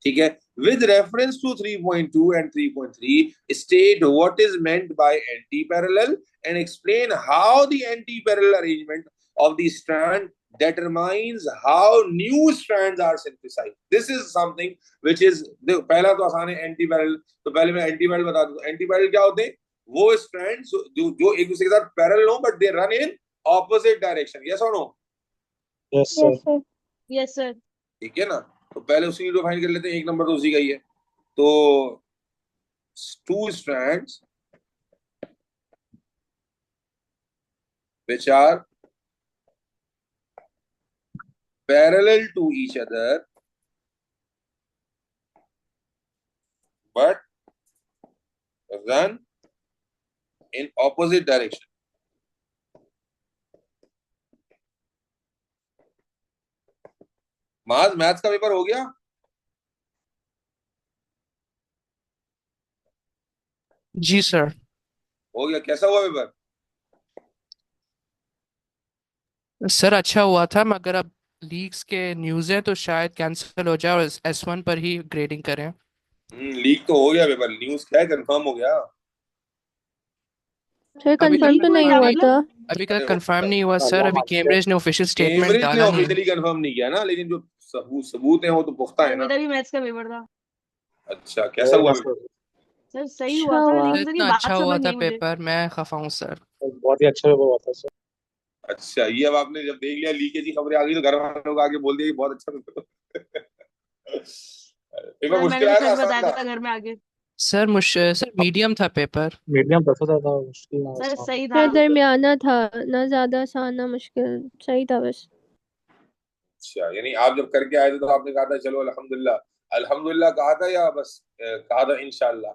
ठीक है, with reference to 3.2 and 3.3 state what is meant by anti-parallel and explain how the anti-parallel arrangement of the strand determines how new strands are synthesized. This is something which is, पहला तो आसान है anti-parallel, तो पहले मैं anti-parallel बता दूं। anti-parallel क्या होते हैं, वो strands जो एक दूसरे के साथ parallel हो but they run in opposite direction, yes or no? Yes sir. Yes, sir. ठीक है ना, तो पहले उसी को डिफाइन कर लेते हैं, एक नंबर तो उसी का ही है। तो two strands which are parallel to each other but run in opposite direction. Maths का पेपर हो गया? जी सर। हो गया, कैसा हुआ पेपर? सर अच्छा हुआ था, मगर अब लीक्स के न्यूज़ है तो शायद कैंसिल हो जाए और S1 पर ही ग्रेडिंग करें। लीक तो हो गया पेपर, न्यूज क्या है, कंफर्म हो गया। सर अभी कंफर्म तो नहीं हुआ था। अभी तक कंफर्म नहीं हुआ सर। अभी कैम्ब्रिज ने ऑफिशियल स्टेटमेंट कैम्ब्रिज ने डाला नहीं है। ऑफिशियली कंफर्म नहीं किया ना, लेकिन जो सबूत हैं वो तो पुख्ता है ना। मेरा भी मैथ्स का पेपर था अच्छा, कैसा हुआ? सर, सही हुआ था, लेकिन सर ये इतना बात अच्छा हुआ समझ था नहीं मुझे। पेपर, मैं खफा हूँ सर। बहुत ही अच्छा पेपर हुआ था सर। अच्छा, ये अब आपने जब देख लिया लीकेज की खबरें आ गई तो घर वालों को आके बोल दिया कि बहुत अच्छा पेपर पेपर सर मुश्किल मैंने आया तो था, सच आसान बताया था? था घर में आगे। सर मीडियम था पेपर। मीडियम था मुश्किल ना सर आसान। सही था। सर दरमियाना था, ना ज्यादा आसान ना मुश्किल, सही था बस। अच्छा, यानी आप जब करके आए थे तो आपने कहा था चलो अल्हम्दुलिल्लाह, अल्हम्दुलिल्लाह कहा था या बस कहा था इंशाल्लाह?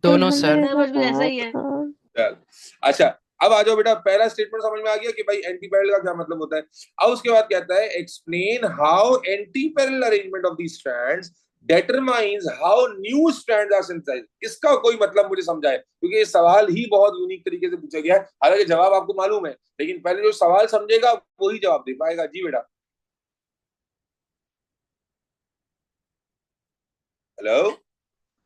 दोनों सर। सर कुछ भी ऐसा कहा ही है। था। चल, अच्छा, अब आ जाओ बेटा, पहला स्टेटमेंट समझ में आ गया कि भाई एंटी पैरेलल का क्या मतलब होता है। अब उसके बाद कहता है explain how anti parallel arrangement of the strands determines how new strands are synthesized। इसका कोई मतलब मुझे समझाए, क्योंकि ये सवाल ही बहुत यूनिक तरीके से पूछा गया है। हालांकि जवाब आपको मालूम है, लेकिन पहले जो सवाल समझेगा वही जवाब दे पाएगा। जी बेटा। हेलो,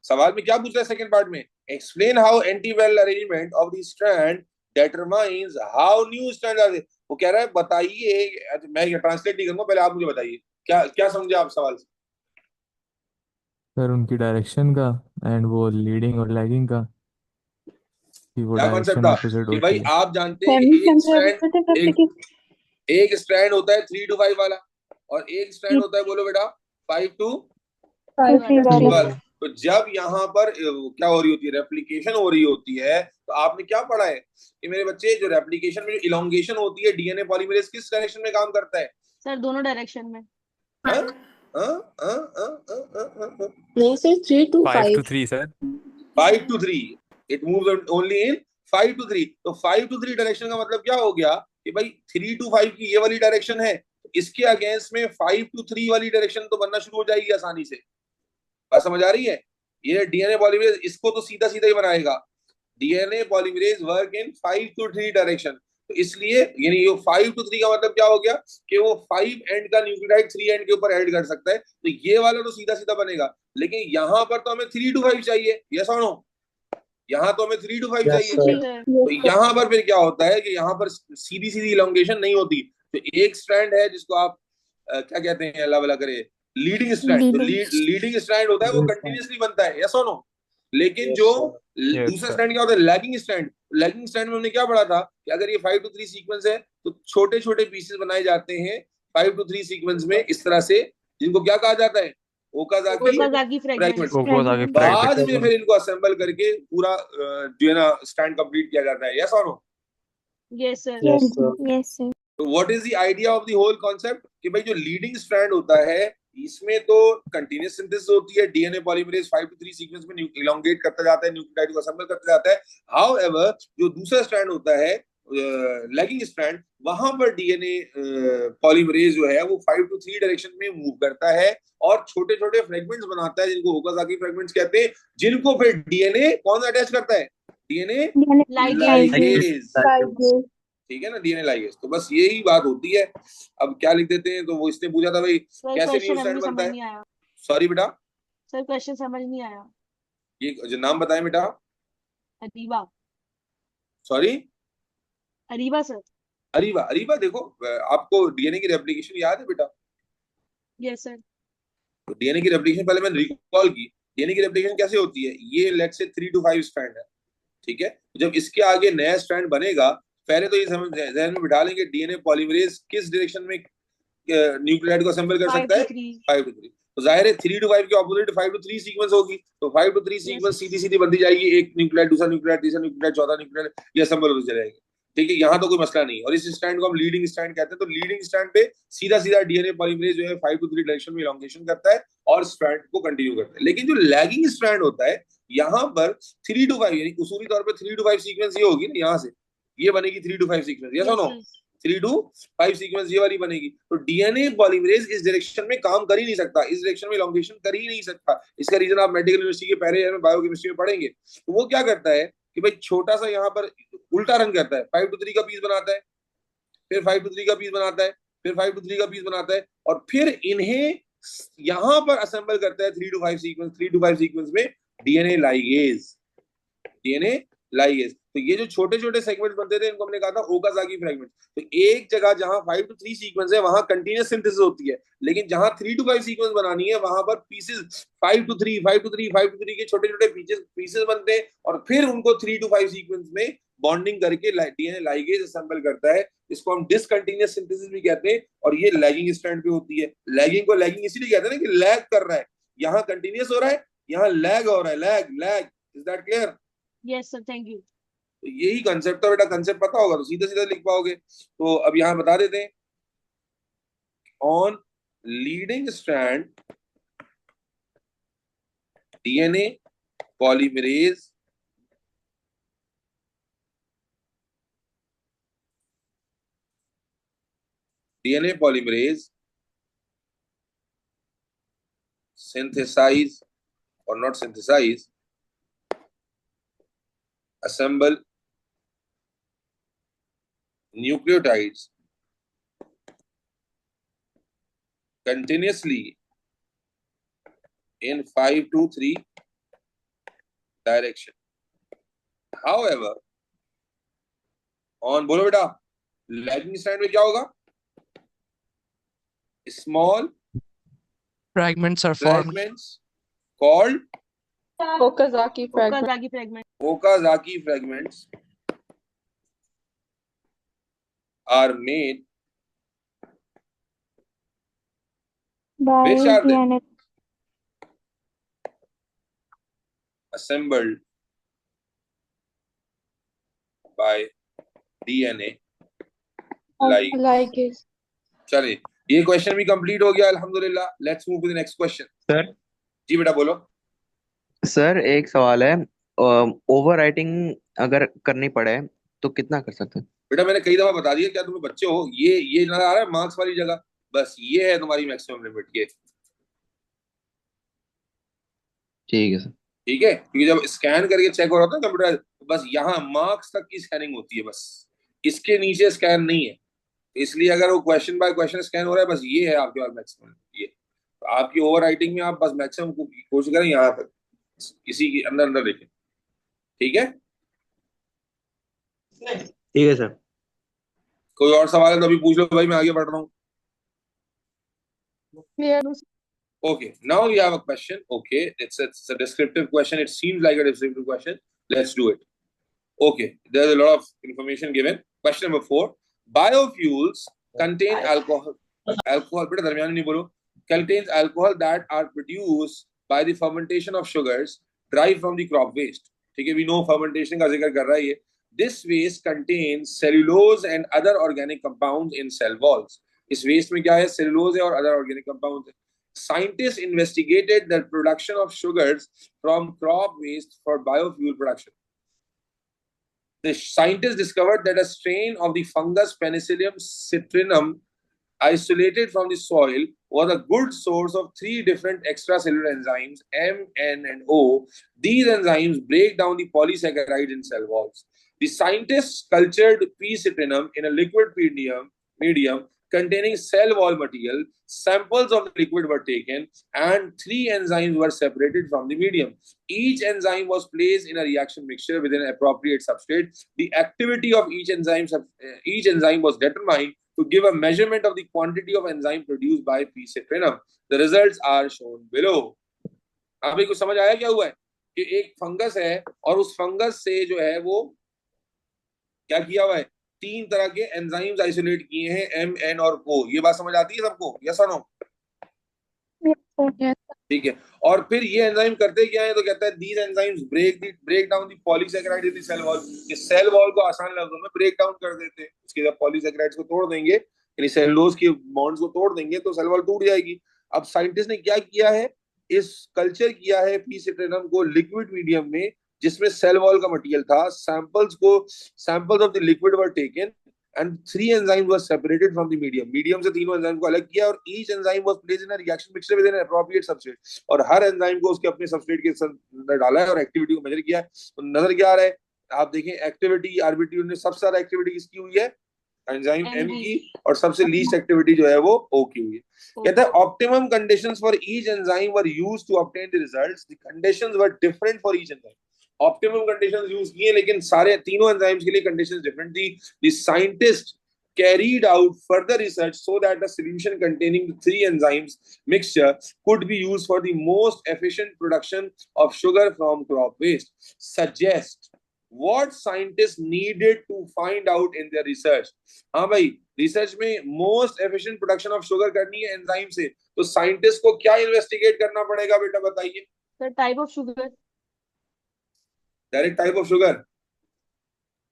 सवाल में क्या पूछ रहा है सेकंड पार्ट में? Explain how anti parallel arrangement of the strand determines how new strands are। वो कह रहा है बताइए, मैं ये ट्रांसलेट नहीं करूंगा, पहले आप मुझे बताइए क्या क्या समझे आप सवाल से। सर उनकी डायरेक्शन का, एंड वो लीडिंग और लैगिंग का, कि वो क्या कॉन्सेप्ट डायरेक्शन था ऑपोजिट कि होती भाई है। आप जानते हैं फैमिली कि समझा रहे थे एक स्ट्रैंड होता है 3 to 5 वाला, और एक स्ट्रैंड होता है, बोलो बेटा, 5 to 3 3 वाला। वाला। तो जब यहाँ पर क्या हो रही होती है, रेप्लिकेशन हो रही होती है, तो आपने क्या पढ़ा है कि मेरे बच्चे, जो रेप्लिकेशन में जो इलोंगेशन होती है, डीएनए पॉलीमरेज किस डायरेक्शन में काम करता है? सर दोनों डायरेक्शन में। हाँ? हाँ? हाँ? हाँ? हाँ? हाँ? हाँ? नहीं sir 3 to 5 5। to 3 sir. 5 to 3, it moves only in 5 to 3। तो 5 to 3 डायरेक्शन का मतलब क्या हो गया कि भाई 3 to 5 की ये वाली डायरेक्शन है, इसके अगेंस्ट में 5 to 3 वाली डायरेक्शन तो बनना शुरू हो जाएगी आसानी से। बात समझ आ रही है? ये डीएनए पॉलीमरेज इसको तो सीधा सीधा ही बनाएगा। DNA polymerase work in 5 to 3 direction. तो इसलिए यानी ये 5 to 3 का मतलब क्या हो गया कि वो 5 एंड का न्यूक्लियोटाइड 3 एंड के ऊपर ऐड कर सकता है। तो ये वाला तो सीधा सीधा बनेगा, लेकिन यहाँ पर तो हमें 3 to 5 चाहिए। यस और नो? यहाँ तो हमें 3 to 5 यस चाहिए। सर। तो यहाँ पर फिर क्या होता है कि यहाँ पर सीधी सीधी इलोंगेशन नहीं होती। तो एक स्ट्रैंड है जिसको आप क्या कहते हैं, अल्लाह भला करे, लीडिंग स्ट्रैंड। तो लीडिंग स्ट्रैंड होता है वो कंटिन्यूअसली बनता है। यस और नो? लेकिन जो दूसरा स्ट्रैंड क्या होता है, लैगिंग स्ट्रैंड। लैगिंग स्ट्रैंड में हमने क्या पढ़ा था कि अगर ये 5 to 3 सीक्वेंस है तो छोटे छोटे पीसेस बनाए जाते हैं 5 to 3 सीक्वेंस में, इस तरह से, जिनको क्या कहा जाता है, ओकाज़ाकी फ्रैगमेंट्स। ओकाज़ाकी बाद फ्रैगमेंट। में फिर इनको असेंबल करके पूरा जो है ना स्टैंड कंप्लीट किया जाता है। यस और no? Yes sir. Yes sir. तो what is the idea of the whole concept कि भाई जो लीडिंग स्ट्रैंड होता है इसमें तो कंटीन्यूअस सिंथेसिस होती है, डीएनए पॉलीमरेज 5 to 3 सीक्वेंस में इलोंगेट करता जाता है, न्यूक्लियोटाइड को असेंबल करता जाता है। हाउएवर जो दूसरा स्ट्रैंड होता है लैगिंग स्ट्रैंड, वहां पर डीएनए पॉलीमरेज जो है वो 5 to 3 डायरेक्शन में मूव करता है और छोटे छोटे फ्रेगमेंट्स बनाता है, जिनको ओकाज़ाकी फ्रेगमेंट्स कहते हैं, जिनको फिर डीएनए कौन अटैच करता है? DNA ligase. ठीक है ना, डीएनए लाइगेज। तो बस यही बात होती है। अब क्या लिख देते हैं, तो वो इसने पूछा था भाई कैसे न्यू स्ट्रैंड बनता है। सॉरी बेटा, सर क्वेश्चन समझ नहीं आया। ये जो नाम बताएं बेटा। अरीबा। Sorry, Areeba sir. अरीबा। अरीबा देखो, आपको डीएनए की रेप्लिकेशन याद है बेटा? Yes sir. तो डीएनए की रेप्लिकेशन पहले मैंने रिकॉल की। डीएनए की रेप्लिकेशन कैसे होती है? ये लेट्स से 3 to 5 स्ट्रैंड है, ठीक है। जब इसके आगे नया स्ट्रैंड बनेगा, पहले तो ये जहन में बिठा लेंगे डीएनए पॉलीमरेज किस डायरेक्शन में न्यूक्लियोटाइड को असेंबल कर सकता है? 5 to 3। तो जाहिर है 3 to 5 के ऑपोजिट 5 to 3 सीक्वेंस होगी। तो 5 to 3 सीक्वेंस सीधी सीधी बनती जाएगी, एक न्यूक्लियोटाइड, दूसरा न्यूक्लियोटाइड, तीसरा न्यूक्लियोटाइड, चौथा न्यूक्लियोटाइड, ये असेंबल होते चलेंगे। ठीक है, यहाँ तो कोई मसला नहीं। और इस स्टैंड को हम लीडिंग स्टैंड कहते हैं। तो लीडिंग स्टैंड पे सीधा सीधा डीएनए पॉलीमरेज जो है 5 to 3 डायरेक्शन में इलोंगेशन करता है और स्ट्रैंड को कंटिन्यू करता है। लेकिन जो लैगिंग स्ट्रैंड होता है, यहाँ पर 3 to 5 यानी उसूली तौर पर 3 to 5 सीक्वेंस ये होगी ना, यहाँ से ये बनेगी 3 to 5 सीक्वेंस। यस और नो? 3 to 5 सीक्वेंस ये वाली बनेगी। तो डीएनए पॉलीमरेज इस डायरेक्शन में काम कर ही नहीं सकता, इस डायरेक्शन में इलोंगेशन कर ही नहीं सकता। इसका रीजन आप मेडिकल यूनिवर्सिटी के पहले ईयर में बायोकेमिस्ट्री में पढ़ेंगे। तो वो क्या करता है कि भाई छोटा सा यहाँ पर उल्टा रन करता है, 5 to 3 का पीस बनाता है, फिर 5 to 3 का पीस बनाता है, फिर 5 to 3 का पीस बनाता है और फिर इन्हें यहां पर असेंबल करता है 3 to 5 सीक्वेंस। 3 to 5 सीक्वेंस में डीएनए लाइगेज, डीएनए लाइगेज। तो ये जो छोटे छोटे सेगमेंट्स बनते थे इनको हमने कहा था ओकाजाकी फ्रेगमेंट। तो एक जगह जहां 5 to 3 सीक्वेंस है वहां कंटीन्यूअस सिंथेसिस होती है, लेकिन जहां 3 to 5 सीक्वेंस बनानी है वहां पर पीसेस 5 to 3 5 to 3 5 to 3 के छोटे छोटे पीसेस बनते हैं और फिर उनको 3 to 5 सीक्वेंस में बॉन्डिंग करके डीएनए लाइगेज असेंबल करता है। इसको हम डिसकंटीन्यूअस सिंथेसिस भी कहते हैं और ये लैगिंग स्ट्रैंड पे होती है। लैगिंग को लैगिंग इसीलिए कहते हैं ना कि लैग कर रहा है, यहाँ कंटिन्यूअस हो रहा है, यहाँ लैग हो रहा है, lag lag. Is that clear? Yes sir, thank you. तो यही कंसेप्ट है बेटा, कंसेप्ट पता होगा तो सीधा सीधा लिख पाओगे। तो अब यहां बता देते हैं, on leading strand DNA polymerase synthesize or not synthesize, assemble nucleotides continuously in 5 to 3 direction. However, on बोलो बेटा, lagging strand में क्या होगा? Small Fragments are formed. fragments called Okazaki fragment. Okazaki fragment. Okazaki fragments are made which are they? Assembled by DNA ligase. चलिए, ये क्वेश्चन भी कंप्लीट हो गया अल्हम्दुलिल्लाह। Let's move to the next question. Sir जी बेटा बोलो। सर एक सवाल है, ओवर राइटिंग अगर करनी पड़े तो कितना कर सकते हैं? बेटा मैंने कई दफा बता दिया, क्या तुम्हें बच्चे हो, ये नजर आ रहा है मार्क्स वाली जगह, बस ये है तुम्हारी मैक्सिमम लिमिट। ये ठीक है सर। ठीक है, क्योंकि जब स्कैन करके चेक हो रहा था कंप्यूटर, बस यहाँ मार्क्स तक की स्कैनिंग होती है, बस इसके नीचे स्कैन नहीं है। इसलिए अगर वो क्वेश्चन बाय क्वेश्चन स्कैन हो रहा है, बस ये है आपके पास मैक्सिमम। ये तो आपकी ओवर राइटिंग में आप बस मैक्सिमम कोशिश करें यहाँ तक, इसी के अंदर अंदर देखें। ठीक है, ठीक है सर। कोई और सवाल है तो अभी पूछ लो भाई, मैं आगे बढ़ रहा हूँ। Okay, now we have a question. Okay, it's a descriptive question. It seems like a descriptive question. Let's do it. Okay, there's a lot of information given. Question number 4. Biofuels contain alcohol. Alcohol, बेटा दरमियान नहीं बोलो. Contains alcohol that are produced by the fermentation of sugars derived from the crop waste. ठीक है, we know fermentation का जिक्र कर रहा है ये. This waste contains cellulose and other organic compounds in cell walls. इस waste में क्या है? Cellulose है और other organic compounds है. Scientists investigated the production of sugars from crop waste for biofuel production. The scientists discovered that a strain of the fungus Penicillium citrinum isolated from the soil was a good source of 3 different extracellular enzymes, M, N, and O. These enzymes break down the polysaccharides in cell walls. The scientists cultured P. citrinum in a liquid medium containing cell wall material. Samples of the liquid were taken and 3 enzymes were separated from the medium. Each enzyme was placed in a reaction mixture with an appropriate substrate. The activity of each enzyme was determined to give a measurement of the quantity of enzyme produced by P. citrinum. The results are shown below. अभी कुछ समझ आया क्या हुआ है? कि एक फंगस है और उस फंगस से जो है वो क्या किया हुआ है? 3 तरह के एंजाइम्स आइसोलेट किए हैं, एम, एन और ओ। ये बात समझ आती है सबको? यस और नो? ठीक है, और फिर ये एंजाइम करते क्या है? तो कहता है these enzymes break down the polysaccharide in the cell wall. ये सेल वॉल को आसान लफ्जों में ब्रेक डाउन कर देते हैं। उसके जब पॉलीसैकेराइड्स को तोड़ देंगे, यानी सेलुलोज के बॉन्ड्स को तोड़ देंगे तो सेल वॉल टूट जाएगी। अब साइंटिस्ट ने क्या किया है? इस कल्चर किया है पी सिट्रिनम को लिक्विड मीडियम में जिसमें सेल वॉल का मटेरियल था। Samples of the liquid were taken and 3 enzymes were separated from the medium से तीनों एंजाइम को अलग किया और each enzyme was placed in a reaction mixture with an appropriate substrate। और हर एंजाइम को उसके अपने सबस्ट्रेट के अंदर डाला है और एक्टिविटी को मेजर किया है। तो नजर क्या आ रहा है? आप देखें एक्टिविटी, आरबीटी में सबसे ज्यादा एक्टिविटी किसकी हुई है? एंजाइम M एम की। की, और सबसे लीस्ट एक्टिविटी जो है वो ओ की हुई है। कहता है optimum conditions for each enzyme were used to obtain the results, the conditions were different for each enzyme. Optimum conditions use किए लेकिन सारे तीनों एंजाइम्स के लिए कंडीशंस डिफरेंट थी। The scientist carried out further research so that a solution containing the three enzymes mixture could be used for the most efficient production of sugar from crop waste. Suggest what scientists needed to find out in their research. हाँ भाई, रिसर्च में most efficient production of sugar करनी है एंजाइम से, तो साइंटिस्ट को क्या इन्वेस्टिगेट करना पड़ेगा बेटा, बताइए। Sir type of sugar. Direct type of sugar.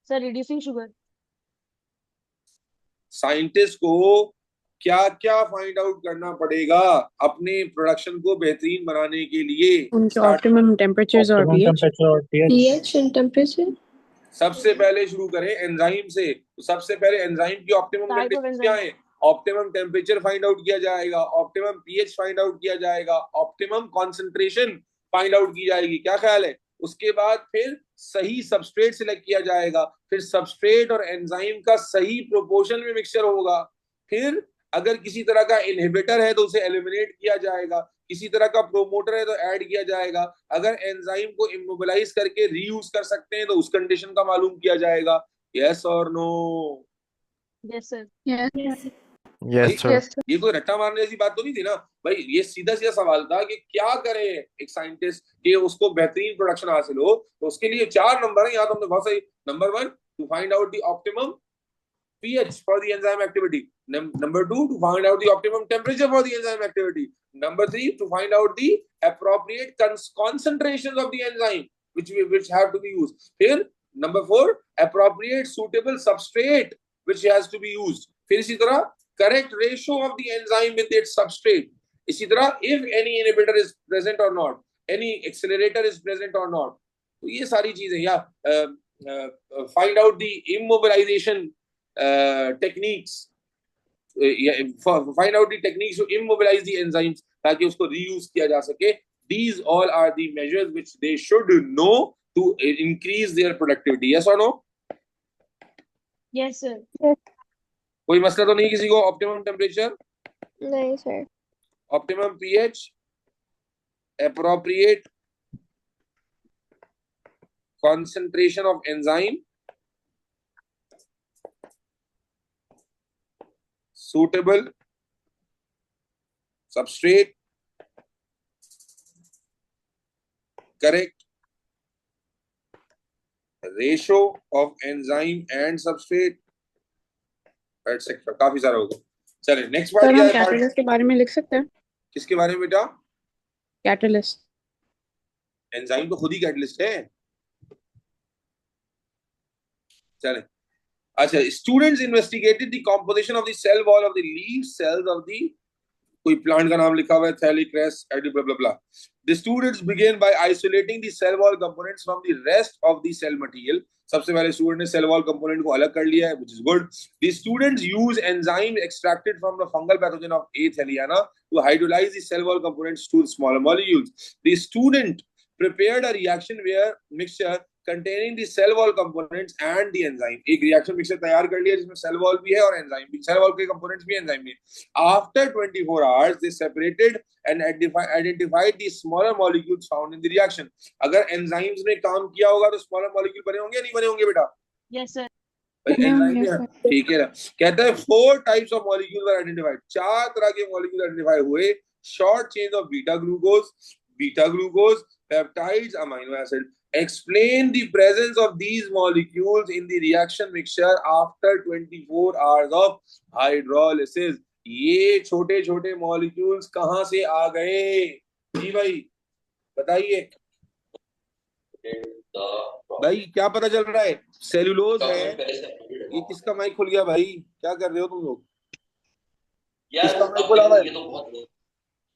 Sir reducing sugar. Scientist को क्या क्या फाइंड आउट करना पड़ेगा अपने प्रोडक्शन को बेहतरीन बनाने के लिए? उनके ऑप्टिमम टेम्परेचर्स और ऑप्टिमम टेम्परेचर और pH। pH and temperature. सबसे पहले शुरू करें एंजाइम से, तो सबसे पहले एंजाइम की ऑप्टिमम टाइप ऑफ कंडीशन क्या है? ऑप्टिमम टेम्परेचर फाइंड आउट किया जाएगा, ऑप्टिमम पीएच फाइंड आउट किया जाएगा, ऑप्टिमम कॉन्सेंट्रेशन फाइंड आउट की जाएगी। क्या ख्याल है? उसके बाद फिर सही सबस्ट्रेट सिलेक्ट किया जाएगा, फिर सबस्ट्रेट और एंजाइम का सही प्रोपोर्शन में मिक्सचर होगा, फिर अगर किसी तरह का इनहिबिटर है तो उसे एलिमिनेट किया जाएगा, किसी तरह का प्रोमोटर है तो ऐड किया जाएगा, अगर एंजाइम को इमोबिलाइज करके रीयूज कर सकते हैं तो उस कंडीशन का मालूम किया जाएगा। यस और no? Yes sir. Yes, sir. ये कोई रट्टा मारने जैसी बात तो नहीं थी ना भाई, ये सीधा सीधा सवाल था कि क्या करे एक साइंटिस्ट कि उसको बेहतरीन प्रोडक्शन हासिल हो। तो उसके लिए 4 नंबर है, यहाँ तो हमने बहुत सही। Number 1 to find out the optimum pH for the enzyme activity. Number 2 to find out the optimum temperature for the enzyme activity. Number 3 to find out the appropriate concentrations of the enzyme which have to be used. Here number 4 appropriate suitable substrate which has to be used. फिर इसी तरह correct ratio of the enzyme with its substrate. इसी तरह if any inhibitor is present or not, any accelerator is present or not. तो ये सारी चीजें, या find out the immobilization techniques, find out the techniques to immobilize the enzymes ताकि उसको reuse किया जा सके. These all are the measures which they should know to increase their productivity. Yes or no? Yes sir. कोई मसला तो नहीं किसी को? ऑप्टिमम टेम्परेचर, नहीं sir. Optimum pH, appropriate concentration of enzyme, suitable substrate, correct ratio of enzyme and substrate, etc. काफी सारा होगा। चलिए नेक्स्ट सर पार्ट क्या हम है? कैटलिस्ट के बारे में लिख सकते हैं? किसके बारे में बेटा? कैटलिस्ट। एंजाइम तो खुद ही कैटलिस्ट है। चले, अच्छा, students investigated the composition of the cell wall of the leaf cells of the, कोई प्लांट का नाम लिखा हुआ है, थैलीक्रेस एडी blah blah blah. The students begin by isolating the cell wall components from the rest of the cell material. सबसे पहले स्टूडेंट ने सेल वॉल कंपोनेंट को अलग कर लिया है, which is good. The students use enzyme extracted from the fungal pathogen of A thaliana to hydrolyse the cell wall components to smaller molecules. The student prepared a reaction where mixture containing the cell wall components and the enzyme, एक reaction mixture तैयार कर लिया जिसमें cell wall भी है और enzyme भी, cell wall के components भी enzyme भी। After 24 hours they separated and identified the smaller molecules found in the reaction. अगर enzymes ने काम किया होगा तो smaller molecule बने होंगे या नहीं बने होंगे बेटा? Yes sir. ठीक है ना। कहता है 4 types of molecules were identified, 4 तरह के molecule identify हुए। short chains of beta glucose, peptides, amino acid. Explain the presence of these molecules in the reaction mixture after 24 hours of hydrolysis. ये छोटे छोटे मॉलिक्यूल्स कहां से आ गए जी भाई, बताइए भाई, क्या पता चल रहा है? सेलुलोज है। ये किसका माइक खुल गया भाई? क्या कर रहे हो तुम लोग? किसका माइक खुला हुआ है? ये तो बहुत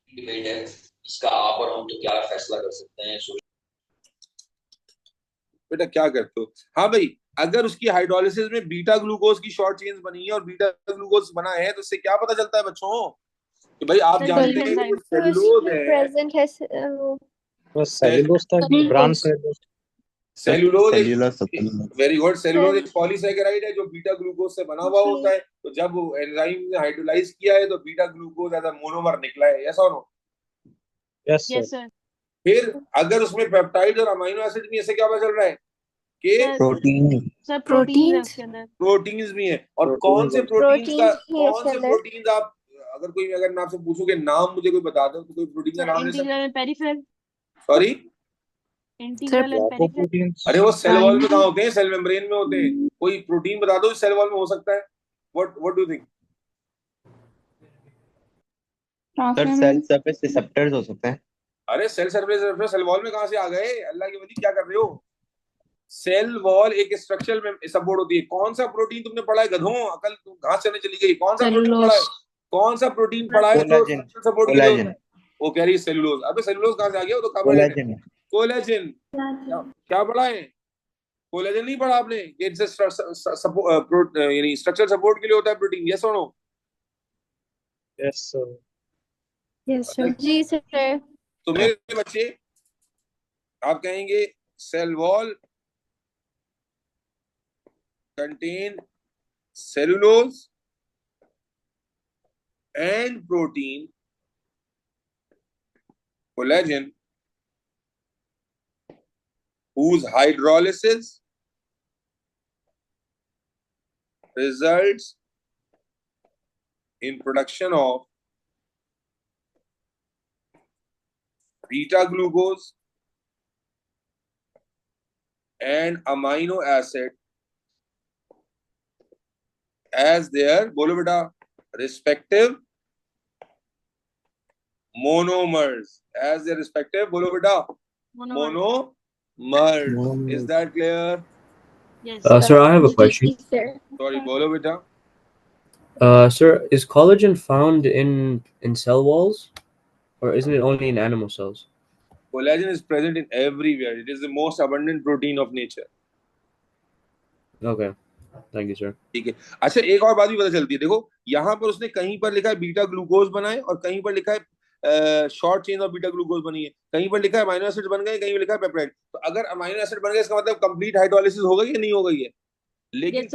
डिबेट है इसका, आप और हम तो क्या फैसला कर सकते हैं? बेटा क्या करते हो? हाँ भाई, अगर उसकी हाइड्रोलिसिस में बीटा ग्लूकोज की शॉर्ट चेन्स बनी है और बीटा ग्लूकोज बना है तो इससे क्या पता चलता है बच्चों कि भाई आप जानते हैं कि सेलुलोज है, प्रेजेंट है वो सेलुलोज तक ब्रांच सेलुलोज सेल्यूलोज सेल्यूलोज सब वेरी गुड। सेल्यूलोज एक पॉलीसैकेराइड है जो बीटा ग्लूकोज से बना हुआ होता है। तो जब एंजाइम ने हाइड्रोलाइज किया है तो beta glucose as a monomer निकला है, यस और no? Yes yes sir. Sir. फिर अगर उसमें पेप्टाइड और अमीनो एसिड भी, ऐसे क्या पता चल रहा है कि प्रोटीन सर प्रोटीन है उसके अंदर। प्रोटीन्स भी हैं। और कौन से प्रोटीन्स आप, अगर मैं आपसे पूछूं कि नाम मुझे कोई बता दो तो कोई प्रोटीन का नाम ले सकते integral and peripheral. Sorry, integral and peripheral. Proteins. अरे वो सेल वॉल में कहाँ होते हैं? सेल मेम्ब्रेन में होते हैं। कोई प्रोटीन बता दो सेल वॉल में हो सकता है। What do think? Sir cell surface receptors हो सकते हैं। अरे सेल सरफेस सेल वॉल में कहाँ से आ गए? अल्लाह की वली, क्या कर रहे हो? सेल वॉल एक स्ट्रक्चरल में सपोर्ट होती है। कौन सा प्रोटीन तुमने पढ़ा है गधों? अकल घास चलने चली गई। कौन सा प्रोटीन पढ़ा है? कौन सा प्रोटीन पढ़ा है जो स्ट्रक्चरल सपोर्ट के लिए होता है? वो कह रही है सेलुलोज। अबे सेलुलोज कहाँ से आ गया? वो तो कार्बोहाइड्रेट है। कोलेजन क्या पढ़ा है? कोलेजन नहीं पढ़ा आपने? यानी स्ट्रक्चरल सपोर्ट के लिए होता है प्रोटीन, यस और no? Yes sir. Yes sir. जी सर। तो मेरे बच्चे, आप कहेंगे cell wall contain cellulose and protein, collagen, whose hydrolysis results in production of beta glucose and amino acid as their, बोलो बेटा, respective monomers, as their respective, बोलो बेटा, monomers. Is that clear? Yes. Sir, I have a question. Sorry, बोलो बेटा. Sir, is collagen found in cell walls, or isn't it only in animal cells? Collagen is present in everywhere. It is the most abundant protein of nature. Okay, thank you, sir. ठीक है। अच्छा, एक और बात भी पता चलती है। देखो यहाँ पर उसने कहीं पर लिखा है बीटा ग्लूकोज बनाए और कहीं पर लिखा है short chain of beta glucose बनी है। कहीं पर लिखा है अमीनो एसिड बन गए, कहीं पर लिखा है पेप्टाइड। तो अगर अमीनो एसिड बन गए इसका मतलब कंप्लीट हाइड्रोलाइसिस हो गई या नहीं हो गई है? लेकिन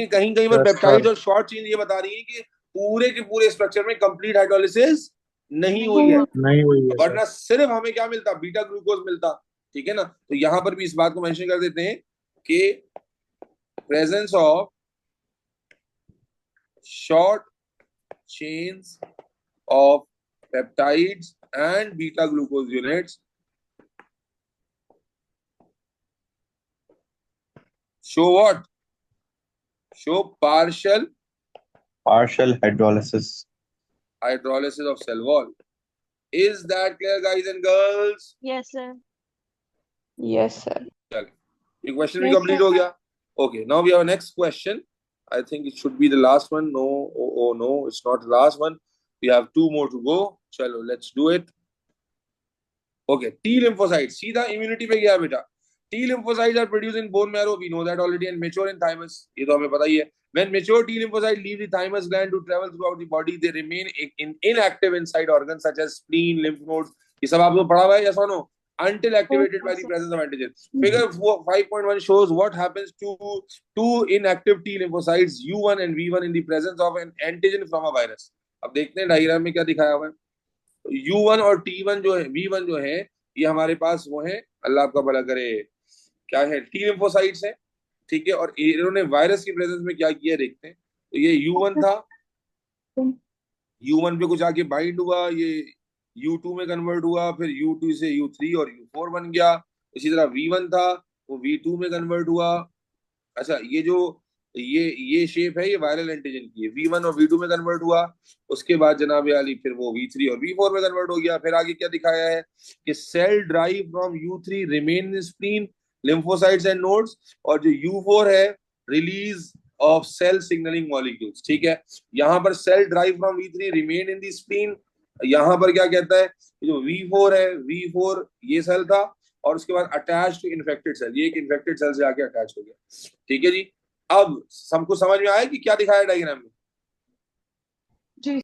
कहीं कहीं पर पेप्टाइड और शॉर्ट चेन ये बता रही है कि पूरे के पूरे स्ट्रक्चर में कंप्लीट हाइड्रोलाइसिस नहीं हुई है, वरना सिर्फ हमें क्या मिलता? बीटा ग्लूकोज मिलता। ठीक है ना? तो यहाँ पर भी इस बात को मेंशन कर देते हैं कि presence of short chains of peptides and beta glucose units show what? Show partial hydrolysis of cell wall. Is that clear, guys and girls? Yes sir. Yes sir. चलो, ये क्वेश्चन भी कंप्लीट हो गया। Okay, now we have a next question. I think it should be the last one. No, oh no, it's not the last one. We have two more to go. Chalo, let's do it. Okay, T lymphocytes. सीधा immunity पे गया बेटा। T lymphocytes are produced in bone marrow. We know that already, and mature in thymus. ये तो हमें पता ही है। When mature T lymphocytes leave the thymus gland to travel throughout the body, they remain inactive inside organs such as spleen, lymph nodes. ये सब आपको पढ़ा हुआ है, yes or no? Until activated by the presence of antigen. Figure 5.1 shows what happens to two inactive T lymphocytes U1 and V1 in the presence of an antigen from a virus. अब देखते हैं डायग्राम में क्या दिखाया हुआ है। U1 और T1 जो है, V1 जो है, ये हमारे पास वो है, अल्लाह आपका भला करे, क्या है? T lymphocytes है। ठीक है, और इन्होंने वायरस की प्रेजेंस में क्या किया देखते हैं। तो ये U1 था, U1 पे कुछ आके बाइंड हुआ, ये U2 में कन्वर्ट हुआ, फिर U2 से U3 और U4 बन गया। इसी तरह V1 था, वो V2 में कन्वर्ट हुआ। अच्छा, ये जो ये शेप है, ये वायरल एंटीजन की है। V1 और V2 में कन्वर्ट हुआ, उसके बाद जनाब आली फिर वो V3 और V4 में कन्वर्ट हो गया। फिर आगे क्या दिखाया है कि cell drive from U3 remain in spleen, lymphocytes and nodes, और जो U4 है release of cell signalling molecules. ठीक है, यहाँ पर cell drive from V3 remain in the spleen. यहाँ पर क्या कहता है, जो V4 है, V4 ये सेल था, और उसके बाद अटैच टू इन्फेक्टेड सेल, ये एक इन्फेक्टेड सेल से आके अटैच हो गया। ठीक है जी, अब सबको समझ में आया कि क्या दिखाया डायग्राम में? जी।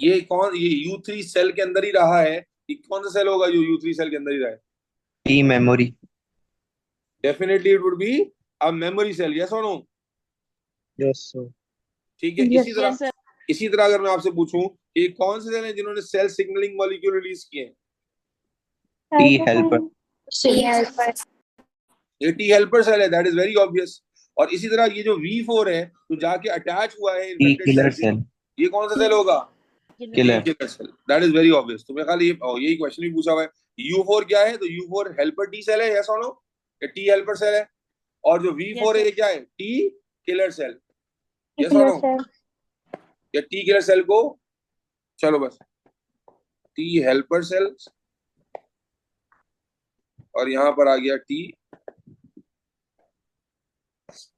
ये कौन, ये U3 सेल के अंदर ही रहा है। ये कौन सा सेल होगा जो U3 सेल के अंदर ही रहा है? T memory. Definitely it would be a memory cell, yes और नो? Yes sir. ठीक है। Yes. Yes, sir. इसी तरह अगर मैं आपसे पूछूं कि कौन से सेल हैं जिन्होंने सेल सिग्नलिंग मॉलिक्यूल रिलीज किए हैं? T helper. ये टी हेल्पर सेल है, दैट इज वेरी ऑब्वियस। और इसी तरह ये जो V4 है जो जाके अटैच हुआ है T इन्फेक्टेड killer सेल से, cell. ये कौन सा सेल होगा? Killer. Killer cell, that is very obvious. तो मेरे ख्याल यही क्वेश्चन भी पूछा हुआ है। U4 क्या है? तो U4 हेल्पर टी सेल है, यस और नो? ये टी हेल्पर सेल है। और जो V4 है ये क्या है? टी किलर सेल, यस और नो? या टी किलर सेल को, चलो बस टी हेल्पर सेल, और यहां पर आ गया टी।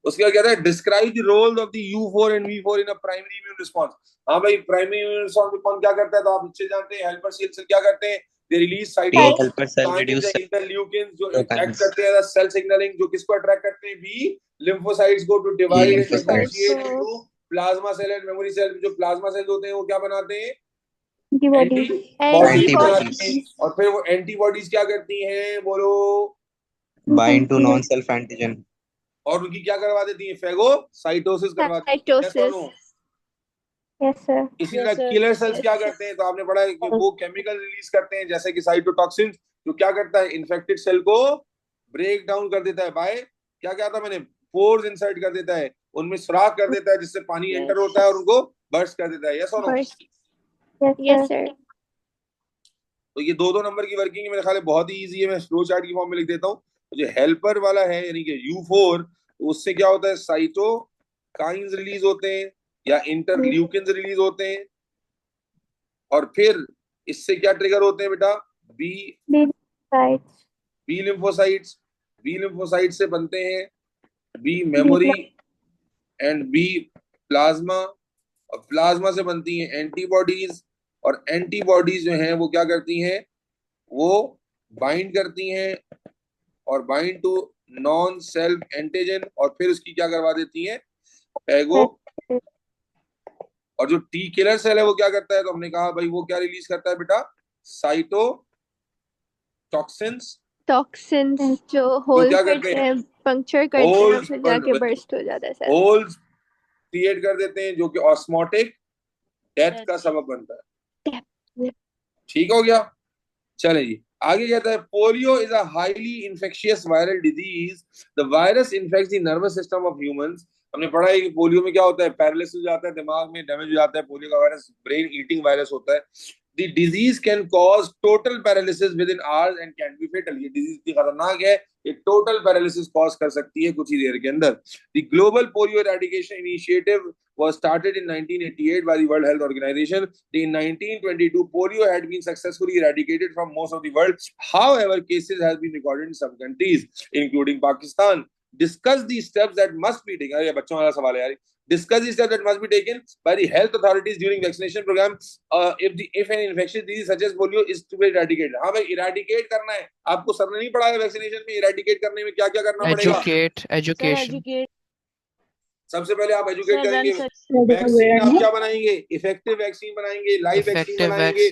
उसके बाद कहता है describe the role of the U4 and V4 in a primary immune response. हाँ भाई, प्राइमरी इम्यून रिस्पांस में कौन क्या करता है? तो आप अच्छे जानते हैं, हेल्पर सेल क्या करते हैं? They release T helper cell cytokines reduce and interleukins जो cytokines. एक्ट करते हैं एज सेल सिग्नलिंग, जो किसको अट्रैक्ट करते हैं? B lymphocytes go to divide and lymphocytes. Differentiate into plasma cell and memory cell. जो प्लाज्मा सेल्स होते हैं वो क्या बनाते हैं? एंटीबॉडीज बनाते हैं। और फिर वो एंटीबॉडीज क्या करती हैं? बोलो। Bind to non-self antigen. और उनकी क्या करवा देती है? फेगोसाइटोसिस करवा देती है, yes or no? Yes sir. इसी तरह किलर सेल्स क्या करते हैं? तो आपने पढ़ा है कि वो केमिकल रिलीज करते हैं जैसे कि साइटोटॉक्सिन, जो क्या करता है? इन्फेक्टेड सेल को ब्रेक डाउन कर देता है बाय क्या क्या था मैंने? पोर्स इंसर्ट कर देता है, उनमें सुराख कर देता है जिससे पानी एंटर होता है और उनको बर्स्ट कर देता है, यस और नो? Yes sir. तो ये दो नंबर की वर्किंग मेरे ख्याल बहुत ही इजी है, मैं फ्लो चार्ट की फॉर्म में लिख देता हूँ। जो हेल्पर वाला है यानी कि U4, उससे क्या होता है? साइटोकाइंस रिलीज होते हैं या इंटरल्यूकिन्स रिलीज होते हैं। और फिर इससे क्या ट्रिगर होते हैं बेटा? B lymphocytes. बी लिम्फोसाइट से बनते हैं B memory and B plasma, और प्लाज्मा से बनती हैं एंटीबॉडीज। और एंटीबॉडीज जो हैं वो क्या करती हैं? वो बाइंड करती हैं और bind to non self antigen, और फिर उसकी क्या करवा देती हैं? पैगो। और जो टी किलर सेल है वो क्या करता है? तो हमने कहा भाई वो क्या रिलीज करता है बेटा? साइटोटॉक्सिन्स। टॉक्सिन्स जो जो होल क्या करते करते हैं? हैं, पंक्चर करते हैं, होल्स फिर जाके बर्स्ट हो जाता है सर। होल्स क्रिएट कर देते हैं जो कि ऑस्मोटिक डेथ का सबब बनता है। ठीक हो गया? चले जी आगे कहता है polio is a highly infectious viral disease. The virus infects the nervous system of humans. हमने पढ़ा है कि पोलियो में क्या होता है? पैरालिसिस हो जाता है, दिमाग में डैमेज हो जाता है। पोलियो का वायरस ब्रेन ईटिंग वायरस होता है। The disease can cause total paralysis within hours and can be fatal. ये डिजीज इतनी खतरनाक है ये टोटल पैरालिसिस कॉज कर सकती है कुछ ही देर के अंदर। The Global Polio Eradication Initiative was started in 1988 by the World Health Organization. In 1922, polio had been successfully eradicated from most of the world. However, cases have been recorded in some countries, including Pakistan. Discuss the steps that must be taken. ये बच्चों वाला सवाल है यार। Discuss the steps that must be taken by the health authorities during vaccination program if an infectious disease such as polio is to be eradicated. हाँ भाई, eradicate करना है आपको। सर ने नहीं पढ़ा है वैक्सीनेशन में eradicate करने में क्या क्या करना पड़ेगा? एजुकेशन। सबसे पहले आप एजुकेट करेंगे, वैक्सीन आप क्या बनाएंगे? इफेक्टिव वैक्सीन बनाएंगे, लाइव वैक्सीन बनाएंगे,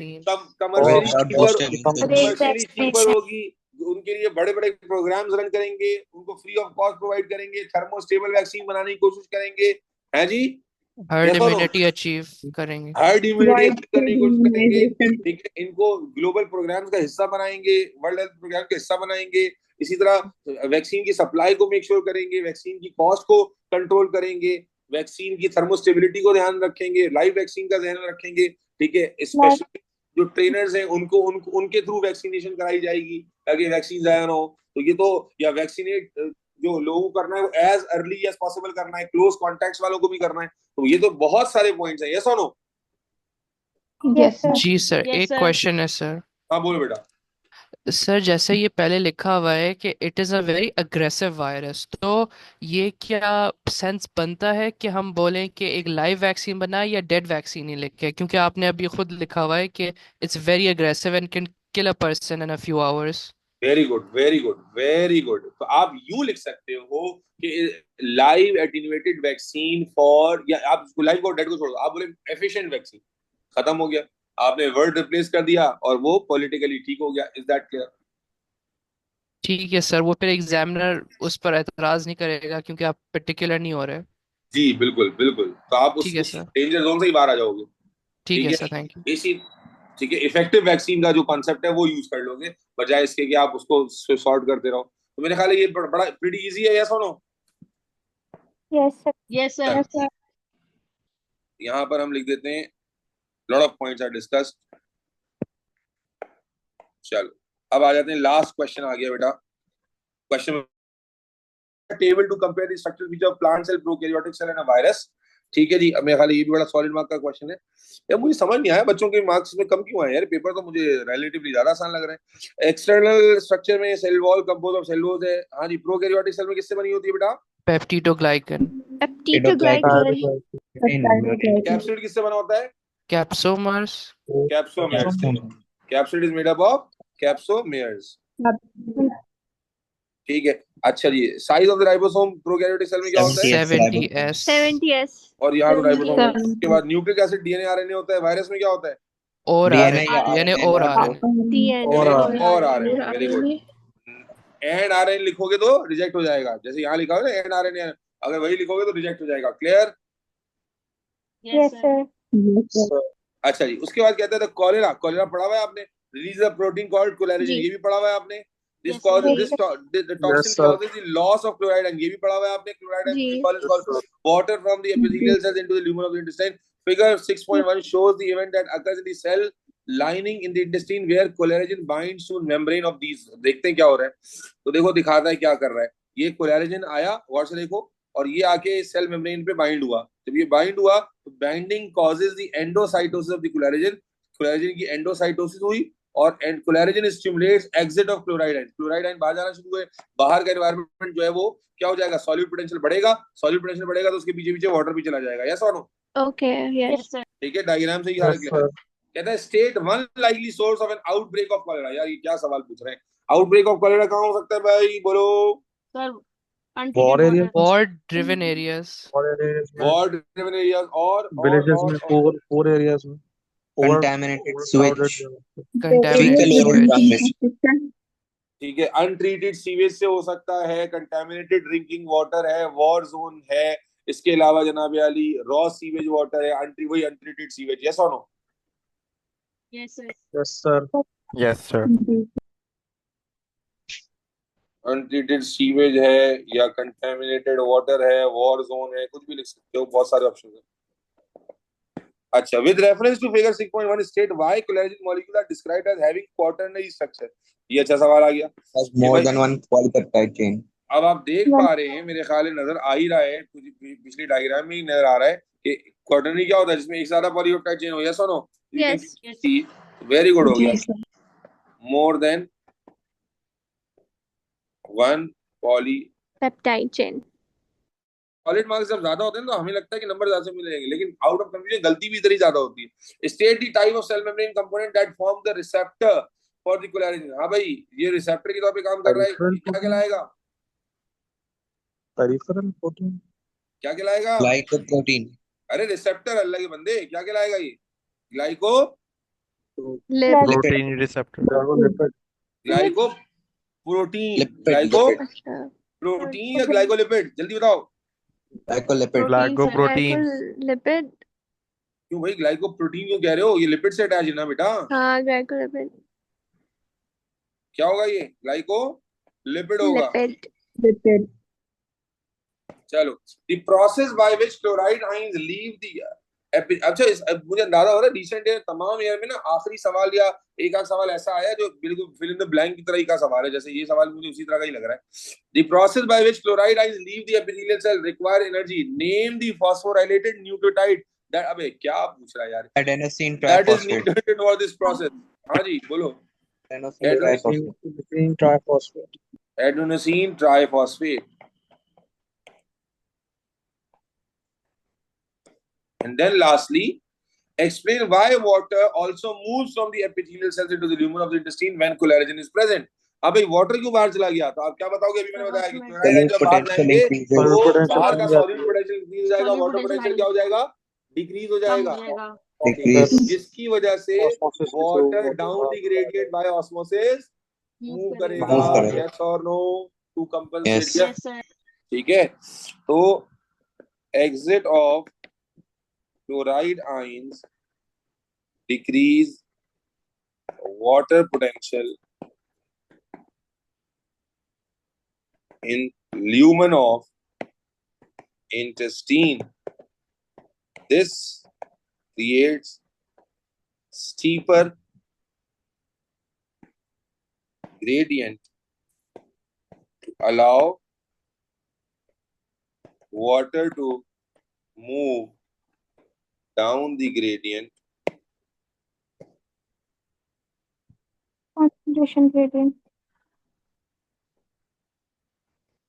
कमर्शियली चीपर होगी। उनके लिए बड़े बड़े प्रोग्राम्स रन करेंगे, उनको फ्री ऑफ कॉस्ट प्रोवाइड करेंगे, थर्मोस्टेबल वैक्सीन बनाने की कोशिश करेंगे, है जी? हर्ड इम्यूनिटी अचीव करेंगे, हर्ड इम्यूनिटी अचीव करने की कोशिश करेंगे। ठीक है, इनको ग्लोबल प्रोग्राम्स का हिस्सा बनाएंगे, वर्ल्ड हेल्थ प्रोग्राम का हिस्सा बनाएंगे। इसी तरह वैक्सीन की सप्लाई को मेक श्योर करेंगे, वैक्सीन की कॉस्ट को कंट्रोल करेंगे, वैक्सीन की थर्मोस्टेबिलिटी को ध्यान रखेंगे, लाइव वैक्सीन का ध्यान रखेंगे। ठीक है, स्पेशली जो ट्रेनर्स हैं उनके थ्रू वैक्सीनेशन कराई जाएगी ताकि वैक्सीन जाया ना हो। तो ये तो या वैक्सीनेट जो लोगों को करना है वो एज अर्ली एज पॉसिबल करना है, क्लोज कॉन्टैक्ट्स वालों को भी करना है। तो ये तो बहुत सारे पॉइंट्स हैं, यस और नो? जी सर, एक क्वेश्चन है सर। हाँ बोलो बेटा। सर जैसे ये पहले लिखा हुआ है कि it is a very aggressive virus, तो ये क्या सेंस बनता है कि हम बोलें कि एक लाइव वैक्सीन बनाए या डेड वैक्सीन ही लिखे? क्योंकि आपने अभी खुद लिखा हुआ है कि it's very aggressive and can kill a person in a few hours. Very good, very good, very good. तो आप यूं लिख सकते हो कि लाइव एटीन्यूएटेड वैक्सीन फॉर, या आप लाइव को डेड को छोड़ो, आप बोले एफिशिएंट वैक्सीन, खत्म हो गया, आपने वर्ड रिप्लेस कर दिया और वो पॉलिटिकली ठीक हो गया। Is that clear? ठीक है सर, वो फिर एग्जामिनर उस पर एतराज नहीं करेगा क्योंकि आप पर्टिकुलर नहीं हो रहे। जी बिल्कुल बिल्कुल, तो आप ठीक है उस सर। डेंजर जोन से ही बाहर आ जाओगे। ठीक ठीक है है, सर, थैंक यू। इसी ठीक है, इफेक्टिव वैक्सीन का जो कॉन्सेप्ट है वो यूज कर लोगे, बजाय इसके कि आप उसको सॉर्ट करते रहो। तो मेरे ख्याल है ये बड़ा प्रीटी इजी है, यस और no? Yes sir. Yes sir. चलो, यहाँ पर हम लिख देते हैं lot of points are discussed. चलो अब आ जाते हैं, लास्ट क्वेश्चन आ गया बेटा। Question table to compare the structural feature of plant cell, prokaryotic cell and a virus. ठीक है जी, अब मेरे ख्याल है ये भी बड़ा सॉलिड मार्क का क्वेश्चन है। यार मुझे समझ नहीं आया बच्चों के मार्क्स में कम क्यों आए यार, पेपर तो मुझे रिलेटिवली ज्यादा आसान लग रहा है। एक्सटर्नल स्ट्रक्चर में cell wall compose of cellulose है। हाँ जी, प्रोकैरियोटिक सेल में किससे बनी होती है बेटा? पेप्टिडोग्लाइकन। पेप्टिडोग्लाइकन। कैप्सिड किससे बना होता है? Capsomers. Capsomeres. Capsid is made up of capsomeres. ठीक है, अच्छा जी, size of the ribosome prokaryotic cell में क्या होता है? 70S। 70S। और यहाँ तो राइबोसोम है। 70S। उसके बाद न्यूक्लिक एसिड डीएनए आरएनए होता है। वायरस में क्या होता है? और डीएनए आरएनए, या यानी आरएनए और आरएनए। DNA और RNA. Very good. And RNA लिखोगे तो रिजेक्ट हो जाएगा, जैसे यहाँ लिखा है ना एंड आरएनए, अगर वही लिखोगे तो रिजेक्ट हो जाएगा। क्लियर? Yes sir. अच्छा जी, उसके बाद कहते हैं कॉलेरा। कॉलेरा पढ़ा हुआ है आपने? रिलीज द प्रोटीन कॉल्ड कोलेराजिन, जी। ये भी पढ़ा हुआ है आपने? This Yes, causes sir. this the toxin Yes, sir. causes the loss of chloride, and ये भी पढ़ा हुआ है आपने? Chloride and ji. glycol is called water from the epithelial cells into the lumen of the intestine. Figure 6.1 shows the event that occurs in the cell lining in the intestine where collagen binds to membrane of these. देखते हैं क्या हो रहा है। तो देखो दिखाता है क्या कर रहा है। ये कोलेराजिन आया, गौर से देखो, और ये आके सेल मेम्ब्रेन पे बाइंड हुआ। जब ये बाइंड हुआ तो binding causes the endocytosis of the choleragen. Choleragen की एंडोसाइटोसिस हुई और choleragen stimulates exit of chloride ion. Chloride ion बाहर जाना शुरू हुए। बाहर का एनवायरनमेंट जो है वो क्या हो जाएगा? सॉल्यूट पोटेंशियल बढ़ेगा। सॉल्यूट पोटेंशियल बढ़ेगा तो उसके पीछे पीछे वाटर भी चला जाएगा। यस और no? Okay Yes, yes. sir. ठीक है, डायग्राम से ही सारा Yes, क्लियर है। sir. कहता है state one likely source of N outbreak of cholera. यार ये क्या सवाल पूछ रहे हैं? आउटब्रेक ऑफ कॉलेरा कहाँ हो सकता है भाई, बोलो? Sir, War untreated areas, water. War driven areas. war areas में, वॉर ड्रिवन एरियाज और villages में, poor areas में, contaminated overcrowded sewage, जगह। Contaminated fecal sewage. transmission, ठीक है, अनट्रीटेड सीवेज से हो सकता है, कंटेमिनेटेड ड्रिंकिंग वाटर है, वॉर जोन है, इसके अलावा जनाब अली रॉ सीवेज वाटर है, वही अनट्रीटेड सीवेज। यस और no? Yes, sir. Yes, sir. Yes, sir. Untreated sewage है या कंटेमिनेटेड वाटर है, वॉर जोन है, कुछ भी लिख सकते हो, बहुत सारे ऑप्शन है। अच्छा, with reference to figure 6.1 state why choleragen molecule are described as having quaternary structure. ये अच्छा सवाल आ गया। has more than one polypeptide chain. अब आप देख पा रहे हैं, मेरे ख्याल है नजर आ ही रहा है, कुछ पिछली डायग्राम में ही नजर आ रहा है कि क्वाटर्नरी क्या होता है, जिसमें एक ज्यादा पॉलीपेप्टाइड चेन हो। यस और नो? यस। वेरी गुड, हो गया। More than one poly peptide chain. Solid marks जब ज्यादा होते हैं तो हमें लगता है कि नंबर ज्यादा मिलेंगे, लेकिन आउट ऑफ कंफ्यूजन गलती भी इधर ही ज्यादा होती है। State the type of cell membrane component that form the receptor for the choleragen. हाँ भाई, ये रिसेप्टर के तौर पे काम कर रहा है, Peripheral क्या protein. कहलाएगा? Peripheral protein. क्या कहलाएगा? Glycoprotein, अरे रिसेप्टर अल्लाह के बंदे, क्या कहलाएगा ये? Glyco lipid. Protein receptor. Lipid. Glyco protein, lipid, glyco lipid, अच्छा। प्रोटीन या ग्लाइकोलिपिड, जल्दी बताओ। glycolipid, Glycoprotein. लिपिड। क्यों भाई ग्लाइको प्रोटीन क्यों कह रहे हो? ये लिपिड से अटैच है ना बेटा। हाँ ग्लाइकोलिपिड। क्या होगा ये? ग्लाइको लिपिड होगा। लिपिड। चलो, the process by which chloride ions leave the अच्छा मुझे अंदाजा हो रहा है रिसेंट तमाम ईयर में ना आखिरी सवाल या एक आध सवाल ऐसा आया जो बिल्कुल फिल इन द ब्लैंक की तरह ही का सवाल है, जैसे ये सवाल मुझे उसी तरह का ही लग रहा है। The process by which chloride ions leave the epithelial cell require energy, name the phosphorylated nucleotide that. अबे क्या पूछ रहा है यार? adenosine that is triphosphate, needed for this process. हाँ जी बोलो। adenosine triphosphate, Adenosine triphosphate. Adenosine triphosphate. And then lastly, explain why water also moves from the epithelial cells into the lumen of the intestine when collagen is present. अब भाई वाटर क्यों बाहर चला गया? तो आप क्या बताओगे? अभी मैंने बताया कि क्लोराइड जब बाहर potential जाएंगे increases, तो potential बाहर का increase सॉल्यूट पोटेंशियल इंक्रीज हो जाएगा, Solute water potential potential high. क्या हो जाएगा? डिक्रीज हो कम जाएगा, हो जाएगा। decrease, जिसकी वजह से Osmosis से वाटर water डाउन बाहर डिग्रेडेड बाय ऑस्मोसिस मूव करेगा। करेगा, यस और no, to compensate, Yes. Yes sir. ठीक है। तो exit of chloride ions decrease water potential in lumen of intestine. This creates steeper gradient to allow water to move down the gradient. Concentration gradient.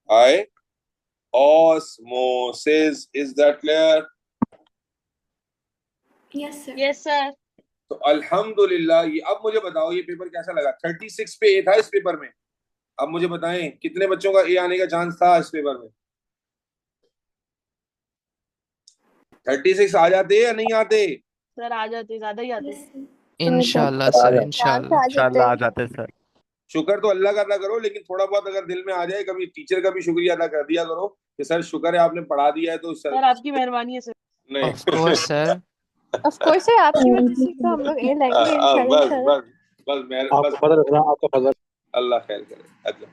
By osmosis. Is that clear? Yes sir. Yes sir. तो अल्हम्दुलिल्लाह। ये अब मुझे बताओ ये पेपर कैसा लगा? 36 पे ए था इस पेपर में। अब मुझे बताएं कितने बच्चों का ए आने का चांस था इस पेपर में? 36 आ जाते या नहीं आते? सर आ जाते, ज्यादा ही आते। इंशाल्लाह सर, इंशाल्लाह। इंशाल्लाह आ जाते सर। शुक्र तो अल्लाह का अदा करो, लेकिन थोड़ा बहुत अगर दिल में आ जाए, कभी टीचर का भी शुक्रिया अदा कर दिया करो कि सर शुक्र है आपने पढ़ा दिया है। तो सर आपकी मेहरबानी है सर। नहीं of course sir. Of course sir, आपकी वजह से तो हम लोग ए लाएंगे इंशाल्लाह बस ताला। बस बस मैं आपका बस फजल रखना, आपका फजल। अल्लाह खैर करे। अच्छा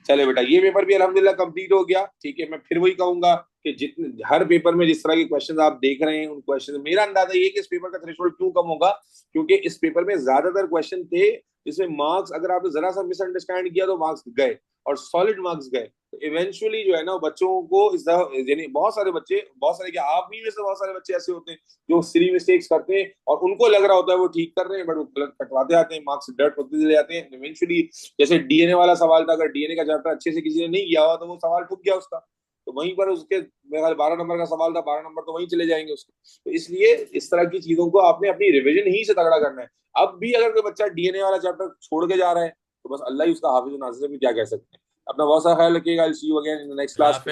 चले बेटा, ये पेपर भी अल्हम्दुलिल्लाह कंप्लीट हो गया। ठीक है, मैं फिर वही कहूंगा कि जितने हर पेपर में जिस तरह के क्वेश्चंस आप देख रहे हैं, उन क्वेश्चन मेरा अंदाजा ये कि इस पेपर का थ्रेशोल्ड क्यों कम होगा, क्योंकि इस पेपर में ज्यादातर क्वेश्चन थे जिसमें मार्क्स अगर आपने जरा सा मिसअंडरस्टैंड किया तो मार्क्स गए, और सॉलिड मार्क्स गए। तो इवेंचुअली जो है ना बच्चों को इस यानी बहुत सारे बच्चे, बहुत सारे क्या आप भी में से बहुत सारे बच्चे ऐसे होते हैं जो सिली मिस्टेक्स करते हैं और उनको लग रहा होता है वो ठीक कर रहे हैं, बट वो गलत कटवाते आते हैं, मार्क्स डर्ट होते चले जाते हैं। इवेंचुअली जैसे डीएनए वाला सवाल था, अगर डीएनए का चैप्टर अच्छे से किसी ने नहीं किया हुआ तो वो सवाल ठुक गया उसका, तो वहीं पर उसके मेरे ख्याल 12 नंबर का सवाल था, 12 नंबर तो वहीं चले जाएंगे उसके। तो इसलिए इस तरह की चीजों को आपने अपनी रिवीजन ही से तगड़ा करना है। अब भी अगर कोई बच्चा डीएनए वाला चैप्टर छोड़ के जा रहा है तो बस अल्लाह ही उसका हाफिज नासिर भी क्या कह सकते हैं। अपना बहुत सारा ख्याल रखिएगा। I see you again in the next class.